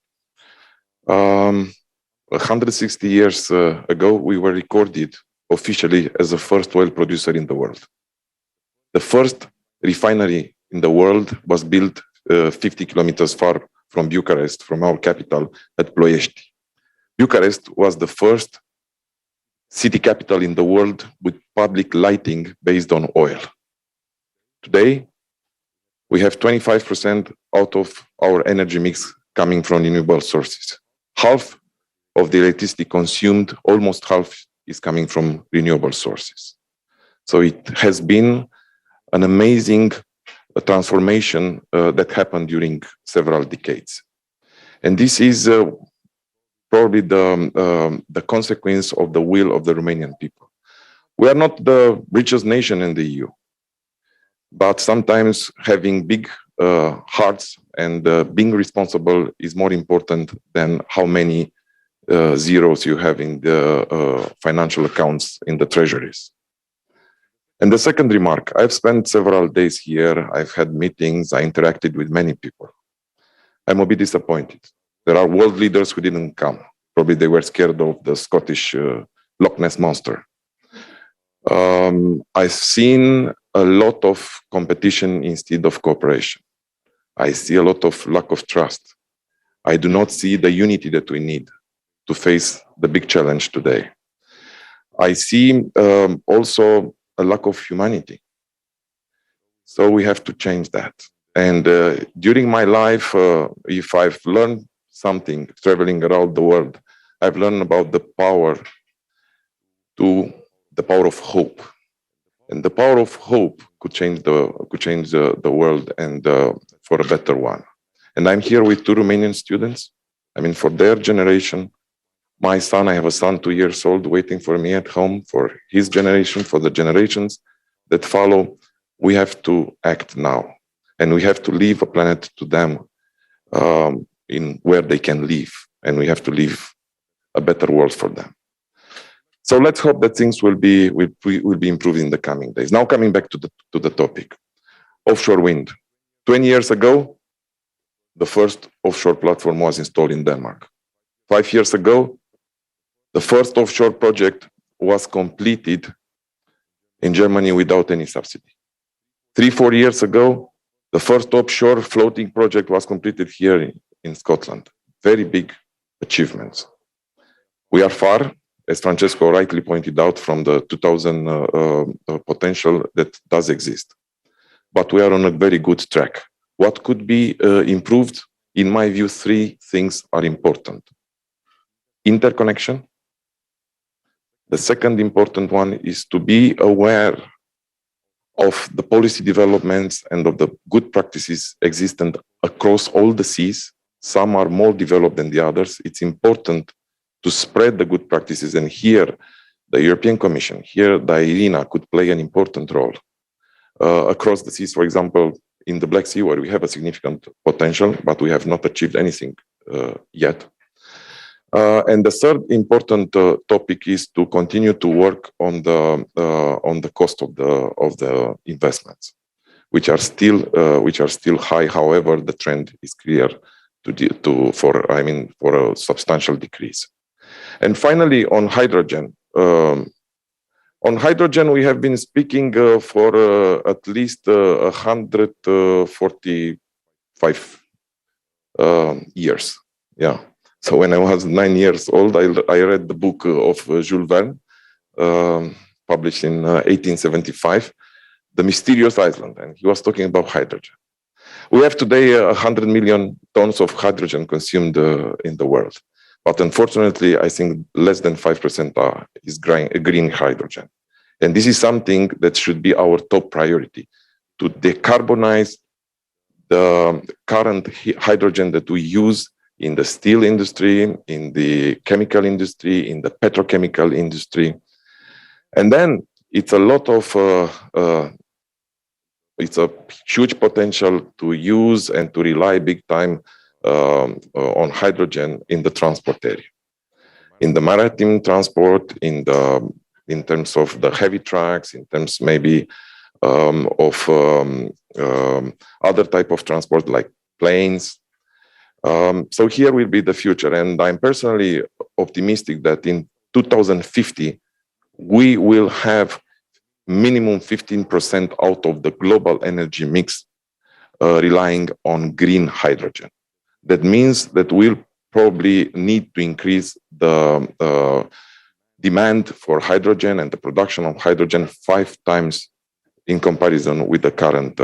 160 years ago, we were recorded officially as the first oil producer in the world. The first refinery in the world was built 50 kilometers far from Bucharest, from our capital, at Ploiești. Bucharest was the first city capital in the world with public lighting based on oil. Today, we have 25% out of our energy mix coming from renewable sources. Half of the electricity consumed, almost half, is coming from renewable sources. So it has been an amazing transformation that happened during several decades. And this is probably the consequence of the will of the Romanian people. We are not the richest nation in the EU, but sometimes having big hearts and being responsible is more important than how many zeros you have in the financial accounts in the treasuries. And the second remark, I've spent several days here, I've had meetings, I interacted with many people. I'm a bit disappointed. There are world leaders who didn't come. Probably they were scared of the Scottish Loch Ness Monster. I've seen a lot of competition instead of cooperation. I see a lot of lack of trust. I do not see the unity that we need to face the big challenge today. I see also a lack of humanity. So we have to change that. And during my life, if I've learned something traveling around the world, I've learned about the power of hope. And the power of hope could change the world and for a better one. And I'm here with two Romanian students. I mean, for their generation, my son, I have a son 2 years old waiting for me at home, for his generation, for the generations that follow. We have to act now. And we have to leave a planet to them in where they can live. And we have to leave a better world for them. So let's hope that things will be improved in the coming days. Now coming back to the topic, offshore wind. 20 years ago, the first offshore platform was installed in Denmark. 5 years ago, the first offshore project was completed in Germany without any subsidy. 3-4 years ago, the first offshore floating project was completed here in Scotland. Very big achievements. We are far, as Francesco rightly pointed out, from the 2000 potential that does exist. But we are on a very good track. What could be improved? In my view, 3 things are important. Interconnection. The second important one is to be aware of the policy developments and of the good practices existent across all the seas. Some are more developed than the others. It's important to spread the good practices, and here the European Commission, here the IRENA could play an important role. Across the seas, for example, in the Black Sea, where we have a significant potential, but we have not achieved anything yet. And the third important topic is to continue to work on the cost of the investments, which are still high. However, the trend is clear for a substantial decrease. And finally, on hydrogen. We have been speaking for at least 145 years. Yeah. So when I was 9 years old, I read the book of Jules Verne, published in 1875, The Mysterious Island, and he was talking about hydrogen. We have today 100 million tons of hydrogen consumed in the world. But unfortunately, I think less than 5% is green hydrogen. And this is something that should be our top priority, to decarbonize the current hydrogen that we use in the steel industry, in the chemical industry, in the petrochemical industry. And then it's a lot of, it's a huge potential to use and to rely big time on hydrogen in the transport area. In the maritime transport, in terms of the heavy trucks, in terms maybe of other type of transport like planes. So here will be the future. And I'm personally optimistic that in 2050, we will have minimum 15% out of the global energy mix relying on green hydrogen. That means that we'll probably need to increase the demand for hydrogen and the production of hydrogen 5 times in comparison with the current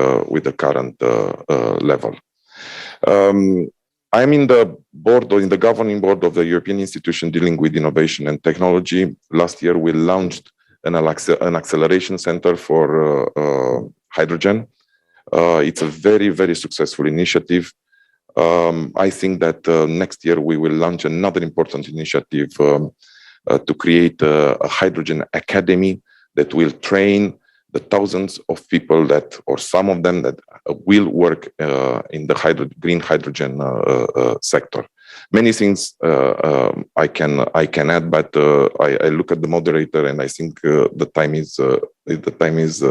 level. I'm in the board, or in the governing board of the European institution dealing with innovation and technology. Last year, we launched an acceleration center for hydrogen. It's a very, very successful initiative. I think that next year we will launch another important initiative to create a hydrogen academy that will train the thousands of people that, or some of them that will work in the green hydrogen sector. Many things I can add, but I look at the moderator and I think the time is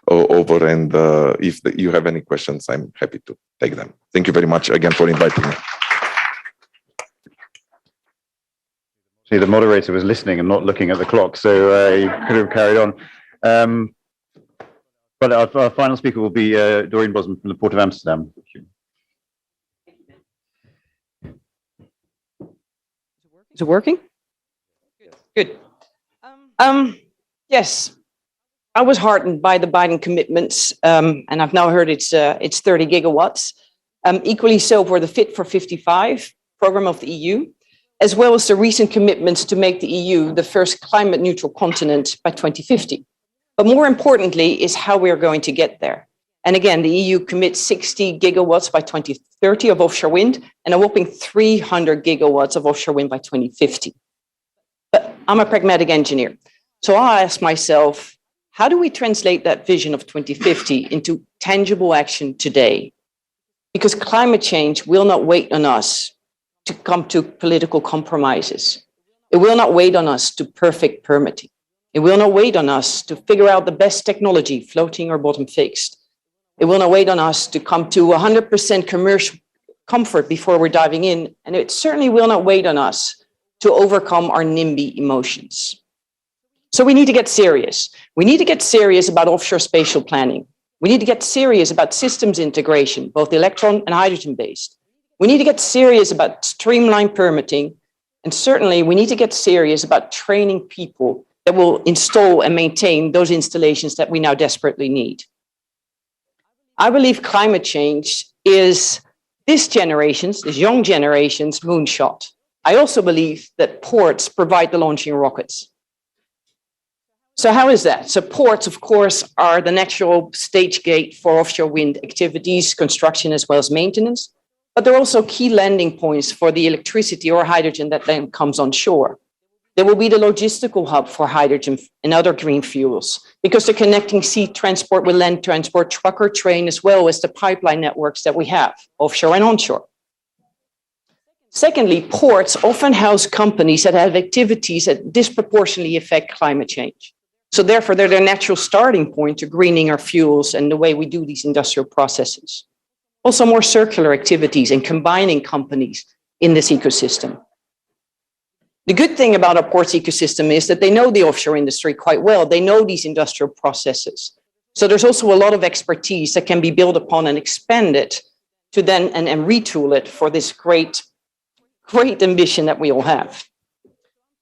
over. And if you have any questions, I'm happy to take them. Thank you very much again for inviting me. See, the moderator was listening and not looking at the clock, so he could have carried on. But our final speaker will be Doreen Bosman from the Port of Amsterdam. Is it working? Good. Yes, I was heartened by the Biden commitments, and I've now heard it's 30 gigawatts. Equally so for the Fit for 55 program of the EU, as well as the recent commitments to make the EU the first climate neutral continent by 2050. But more importantly is how we are going to get there. And again, the EU commits 60 gigawatts by 2030 of offshore wind and a whopping 300 gigawatts of offshore wind by 2050. But I'm a pragmatic engineer. So I ask myself, how do we translate that vision of 2050 into tangible action today? Because climate change will not wait on us to come to political compromises. It will not wait on us to perfect permitting. It will not wait on us to figure out the best technology, floating or bottom fixed. It will not wait on us to come to 100% commercial comfort before we're diving in. And it certainly will not wait on us to overcome our NIMBY emotions. So we need to get serious. We need to get serious about offshore spatial planning. We need to get serious about systems integration, both electron and hydrogen based. We need to get serious about streamlined permitting. And certainly we need to get serious about training people that will install and maintain those installations that we now desperately need. I believe climate change is this young generation's moonshot. I also believe that ports provide the launching rockets. So how is that? So ports, of course, are the natural stage gate for offshore wind activities, construction, as well as maintenance. But they're also key landing points for the electricity or hydrogen that then comes on shore. They will be the logistical hub for hydrogen and other green fuels because they're connecting sea transport with land transport, trucker, train, as well as the pipeline networks that we have offshore and onshore. Secondly, ports often house companies that have activities that disproportionately affect climate change. So therefore, they're their natural starting point to greening our fuels and the way we do these industrial processes. Also more circular activities and combining companies in this ecosystem. The good thing about our ports ecosystem is that they know the offshore industry quite well. They know these industrial processes. So there's also a lot of expertise that can be built upon and expanded to then and retool it for this great ambition that we all have.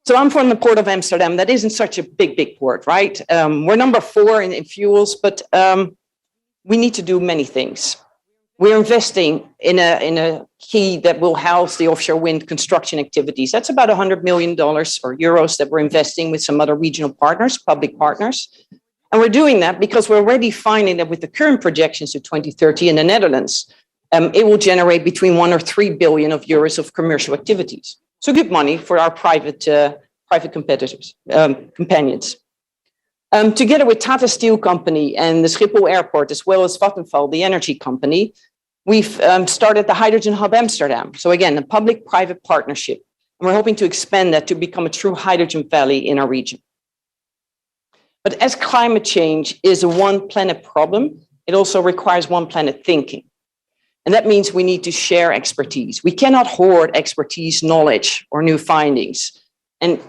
So I'm from the Port of Amsterdam. That isn't such a big port, right? We're number 4 in fuels, but we need to do many things. We're investing in a key that will house the offshore wind construction activities. That's about $100 million or euros that we're investing with some other regional partners, public partners. And we're doing that because we're already finding that with the current projections to 2030 in the Netherlands, it will generate between 1 or 3 billion of euros of commercial activities. So good money for our private competitors, companions. Together with Tata Steel Company and the Schiphol Airport, as well as Vattenfall, the energy company, we've started the Hydrogen Hub Amsterdam. So again, a public-private partnership. And we're hoping to expand that to become a true hydrogen valley in our region. But as climate change is a one planet problem, it also requires one planet thinking. And that means we need to share expertise. We cannot hoard expertise, knowledge, or new findings. And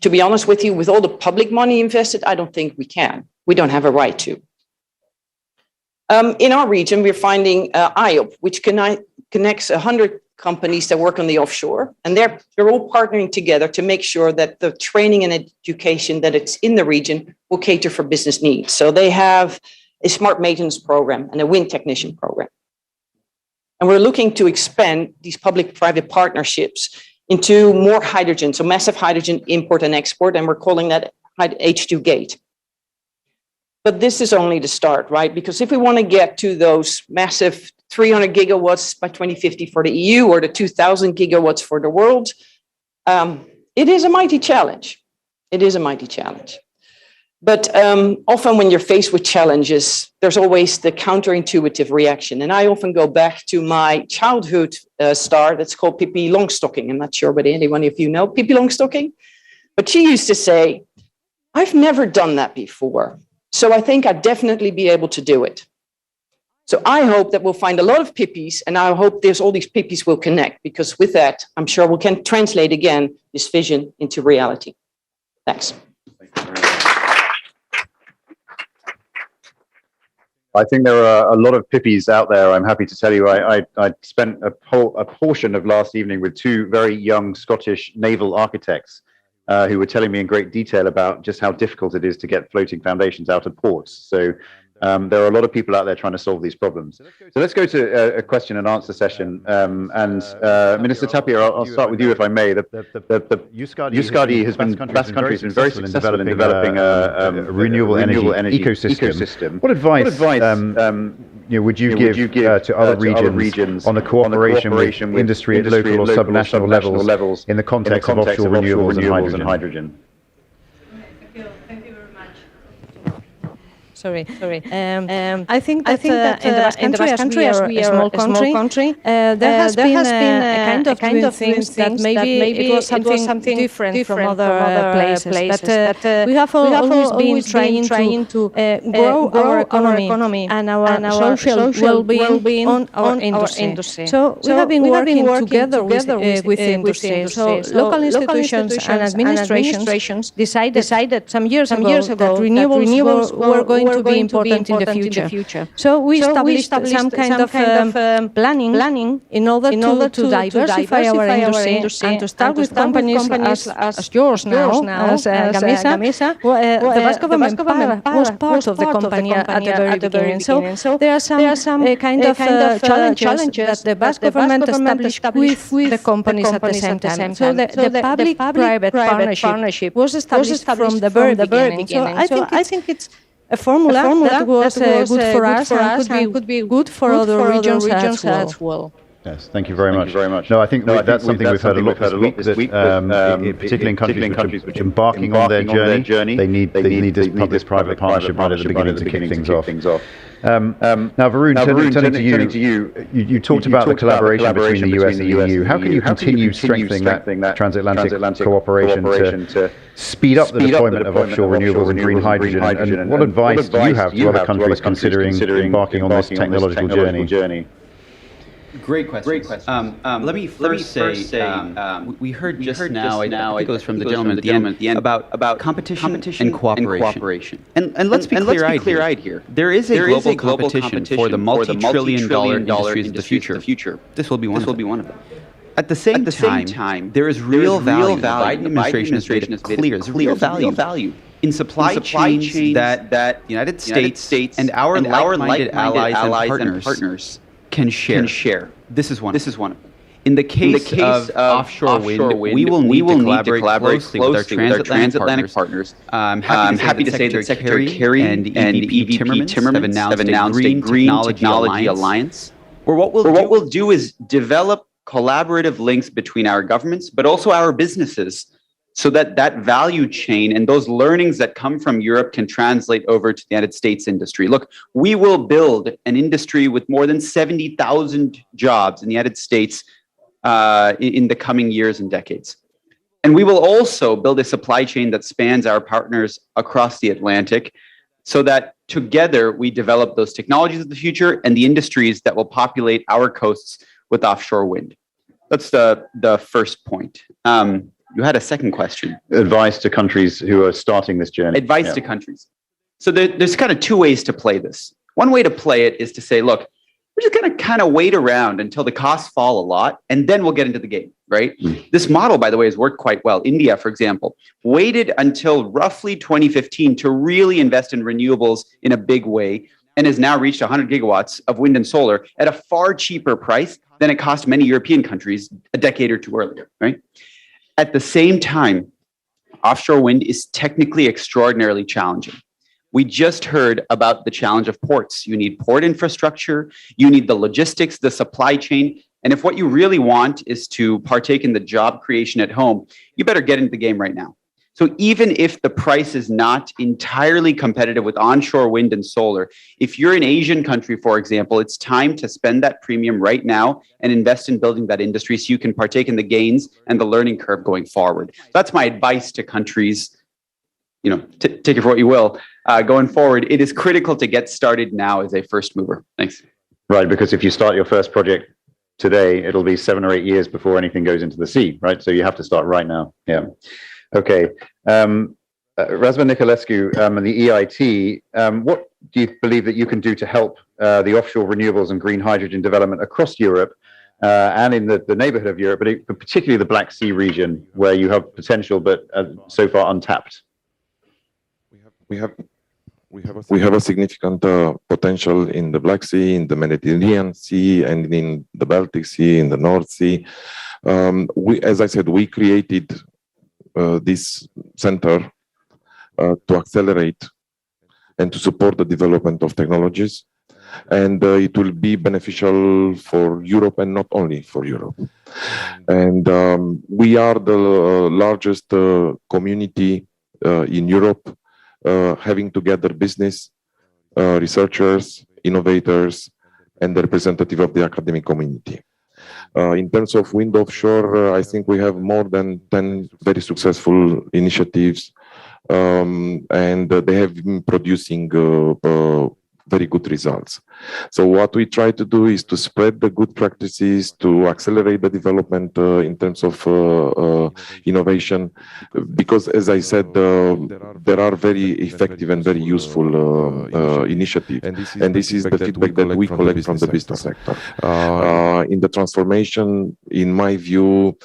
to be honest with you, with all the public money invested, I don't think we can. We don't have a right to. In our region, we're finding IOP, which connects 100 companies that work on the offshore. And they're all partnering together to make sure that the training and education that it's in the region will cater for business needs. So they have a smart maintenance program and a wind technician program. And we're looking to expand these public-private partnerships into more hydrogen, so massive hydrogen import and export, and we're calling that H2 Gate. But this is only the start, right? Because if we want to get to those massive 300 gigawatts by 2050 for the EU or the 2000 gigawatts for the world, it is a mighty challenge. It is a mighty challenge. But often when you're faced with challenges, there's always the counterintuitive reaction. And I often go back to my childhood star that's called Pippi Longstocking. I'm not sure whether anyone of you know Pippi Longstocking, but she used to say, I've never done that before. So I think I'd definitely be able to do it. So I hope that we'll find a lot of Pippis, and I hope there's all these Pippis will connect, because with that, I'm sure we can translate again this vision into reality. Thanks. I think there are a lot of Pippis out there. I'm happy to tell you, I spent a portion of last evening with two very young Scottish naval architects who were telling me in great detail about just how difficult it is to get floating foundations out of ports. So there are a lot of people out there trying to solve these problems. So let's go to a question and answer session. Minister Tapia, I'll start with you if I may. The Euskadi has been, Basque country has been very successful in developing a renewable energy ecosystem. What advice would you give to other regions on the cooperation with industry at local or subnational levels in the context of offshore renewables and hydrogen? Sorry. I think that in the Basque country, as we are a small country, there has been a kind of things that maybe it was something different from other places. But we have always been trying to grow our economy and our social well-being on our industry. So we have been working together with industry. So local institutions and administrations decided some years ago that renewables were going to be important in the future. So we established some kind of planning in order to diversify our industry and to start with companies as yours now, as Gamesa. The Basque government was part of the company at the very beginning. So there are some kind of challenges that the Basque government established with the companies at the same time. So the public-private partnership was established from the very beginning. So I think it's a formula that was good for us and could be good for other regions as well. Yes, thank you very much. No, I think that's something we've heard a lot this week, particularly in countries which are embarking on their journey. They need this public-private partnership right at the beginning to kick things off. Now, Varun, turning to you, you talked about the collaboration between the US and the EU. How can you continue strengthening that transatlantic cooperation to speed up the deployment of offshore renewables and green hydrogen? And what advice do you have to other countries considering embarking on this technological journey? Great question. Let me first say, we heard just now, I think it was from the gentleman at the end, about competition and cooperation. And let's be clear-eyed here. There is a global competition for the multi-trillion-dollar industries of the future. This will be one of them. At the same time, there is real value. The Biden administration has made it clear. There's real value in supply chains that the United States and our like-minded allies and partners can share. This is one of them. In the case of offshore wind, we will need to collaborate closely with our transatlantic partners. I'm happy to say that Secretary Kerry and EP Timmermans have announced a Green Technology Alliance. Where what we'll do is develop collaborative links between our governments, but also our businesses, so that that value chain and those learnings that come from Europe can translate over to the United States industry. Look, we will build an industry with more than 70,000 jobs in the United States in the coming years and decades. And we will also build a supply chain that spans our partners across the Atlantic, so that together we develop those technologies of the future and the industries that will populate our coasts with offshore wind. That's the first point. You had a second question. Advice to countries who are starting this journey. Advice to countries. So there's kind of two ways to play this. One way to play it is to say, look, we're just going to kind of wait around until the costs fall a lot, and then we'll get into the game, right? This model, by the way, has worked quite well. India, for example, waited until roughly 2015 to really invest in renewables in a big way, and has now reached 100 gigawatts of wind and solar at a far cheaper price than it cost many European countries a decade or two earlier, right? At the same time, offshore wind is technically extraordinarily challenging. We just heard about the challenge of ports. You need port infrastructure, you need the logistics, the supply chain. And if what you really want is to partake in the job creation at home, you better get into the game right now. So even if the price is not entirely competitive with onshore wind and solar, if you're an Asian country, for example, it's time to spend that premium right now and invest in building that industry so you can partake in the gains and the learning curve going forward. That's my advice to countries, take it for what you will. Going forward, it is critical to get started now as a first mover. Thanks. Right, because if you start your first project today, it'll be 7 or 8 years before anything goes into the sea, right? So you have to start right now. Yeah. Okay. Razvan Nicolescu and the EIT, what do you believe that you can do to help the offshore renewables and green hydrogen development across Europe and in the neighborhood of Europe, but particularly the Black Sea region, where you have potential but so far untapped? We have a significant potential in the Black Sea, in the Mediterranean Sea, and in the Baltic Sea, in the North Sea. As I said, we created this center to accelerate and to support the development of technologies, and it will be beneficial for Europe and not only for Europe. And we are the largest community in Europe, having together business, researchers, innovators, and the representative of the academic community. In terms of wind offshore, I think we have more than 10 very successful initiatives, and they have been producing very good results. So what we try to do is to spread the good practices, to accelerate the development in terms of innovation, because as I said, there are very effective and very useful initiatives, and this is the feedback that we collect from the business sector. In the transformation, in my view,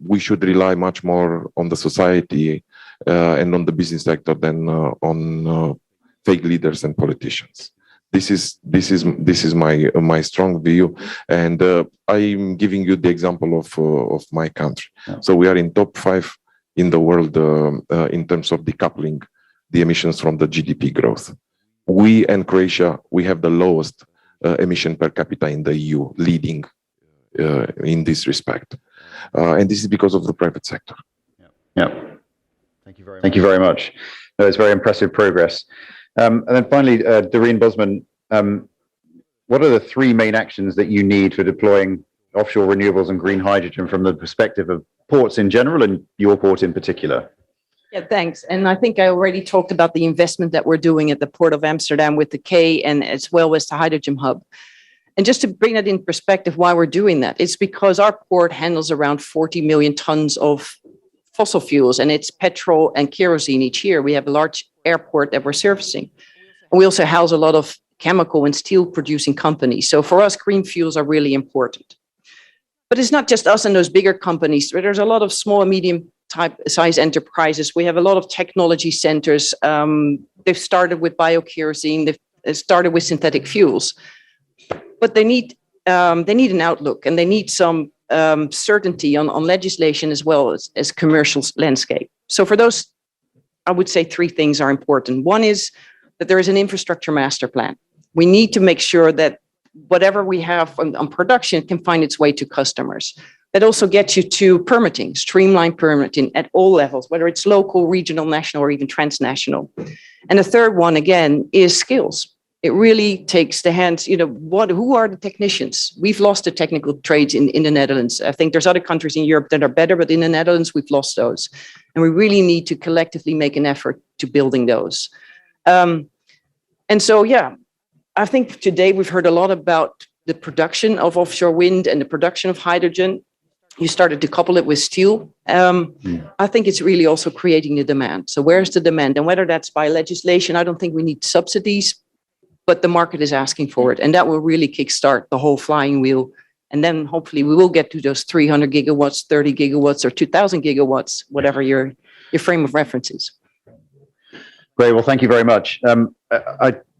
we should rely much more on the society and on the business sector than on fake leaders and politicians. This is my strong view, and I'm giving you the example of my country. Yeah. So we are in top 5 in the world in terms of decoupling the emissions from the GDP growth. We and Croatia, we have the lowest emission per capita in the EU, leading in this respect, and this is because of the private sector. Yeah. Thank you very much. No, it's very impressive progress. And then finally, Doreen Bosman, what are the 3 main actions that you need for deploying offshore renewables and green hydrogen from the perspective of ports in general and your port in particular? Yeah, thanks. And I think I already talked about the investment that we're doing at the Port of Amsterdam with the K and as well as the hydrogen hub. And just to bring that in perspective, why we're doing that, it's because our port handles around 40 million tons of fossil fuels, and it's petrol and kerosene each year. We have a large airport that we're servicing. And we also house a lot of chemical and steel producing companies. So for us, green fuels are really important. But it's not just us and those bigger companies. There's a lot of small and medium type size enterprises. We have a lot of technology centers. They've started with biokerosene. They've started with synthetic fuels. But they need an outlook, and they need some certainty on legislation as well as commercial landscape. So for those, I would say 3 things are important. One is that there is an infrastructure master plan. We need to make sure that whatever we have on production can find its way to customers. That also gets you to permitting, streamlined permitting at all levels, whether it's local, regional, national, or even transnational. And the third one, again, is skills. It really takes the hands, who are the technicians? We've lost the technical trades in the Netherlands. I think there's other countries in Europe that are better, but in the Netherlands, we've lost those. And we really need to collectively make an effort to building those. And so, yeah, I think today we've heard a lot about the production of offshore wind and the production of hydrogen. You started to couple it with steel. I think it's really also creating the demand. So where's the demand? And whether that's by legislation, I don't think we need subsidies, but the market is asking for it. And that will really kickstart the whole flying wheel. And then hopefully we will get to those 300 gigawatts, 30 gigawatts, or 2000 gigawatts, whatever your frame of reference is. Great. Well, thank you very much.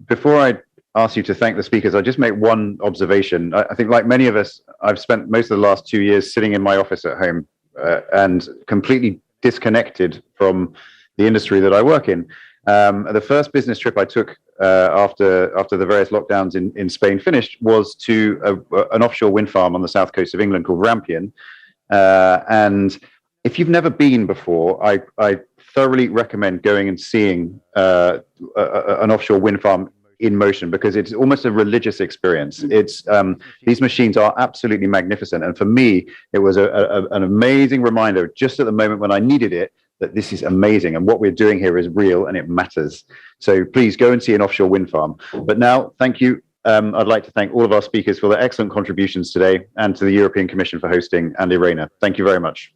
Before I ask you to thank the speakers, I'll just make one observation. I think like many of us, I've spent most of the last 2 years sitting in my office at home and completely disconnected from the industry that I work in. The first business trip I took after the various lockdowns in Spain finished was to an offshore wind farm on the south coast of England called Rampion. And if you've never been before, I thoroughly recommend going and seeing an offshore wind farm in motion, because it's almost a religious experience. It's these machines are absolutely magnificent, and for me, it was an amazing reminder just at the moment when I needed it, that this is amazing and what we're doing here is real and it matters. So please go and see an offshore wind farm. But now, thank you. I'd like to thank all of our speakers for their excellent contributions today, and to the European Commission for hosting, and Irena. Thank you very much.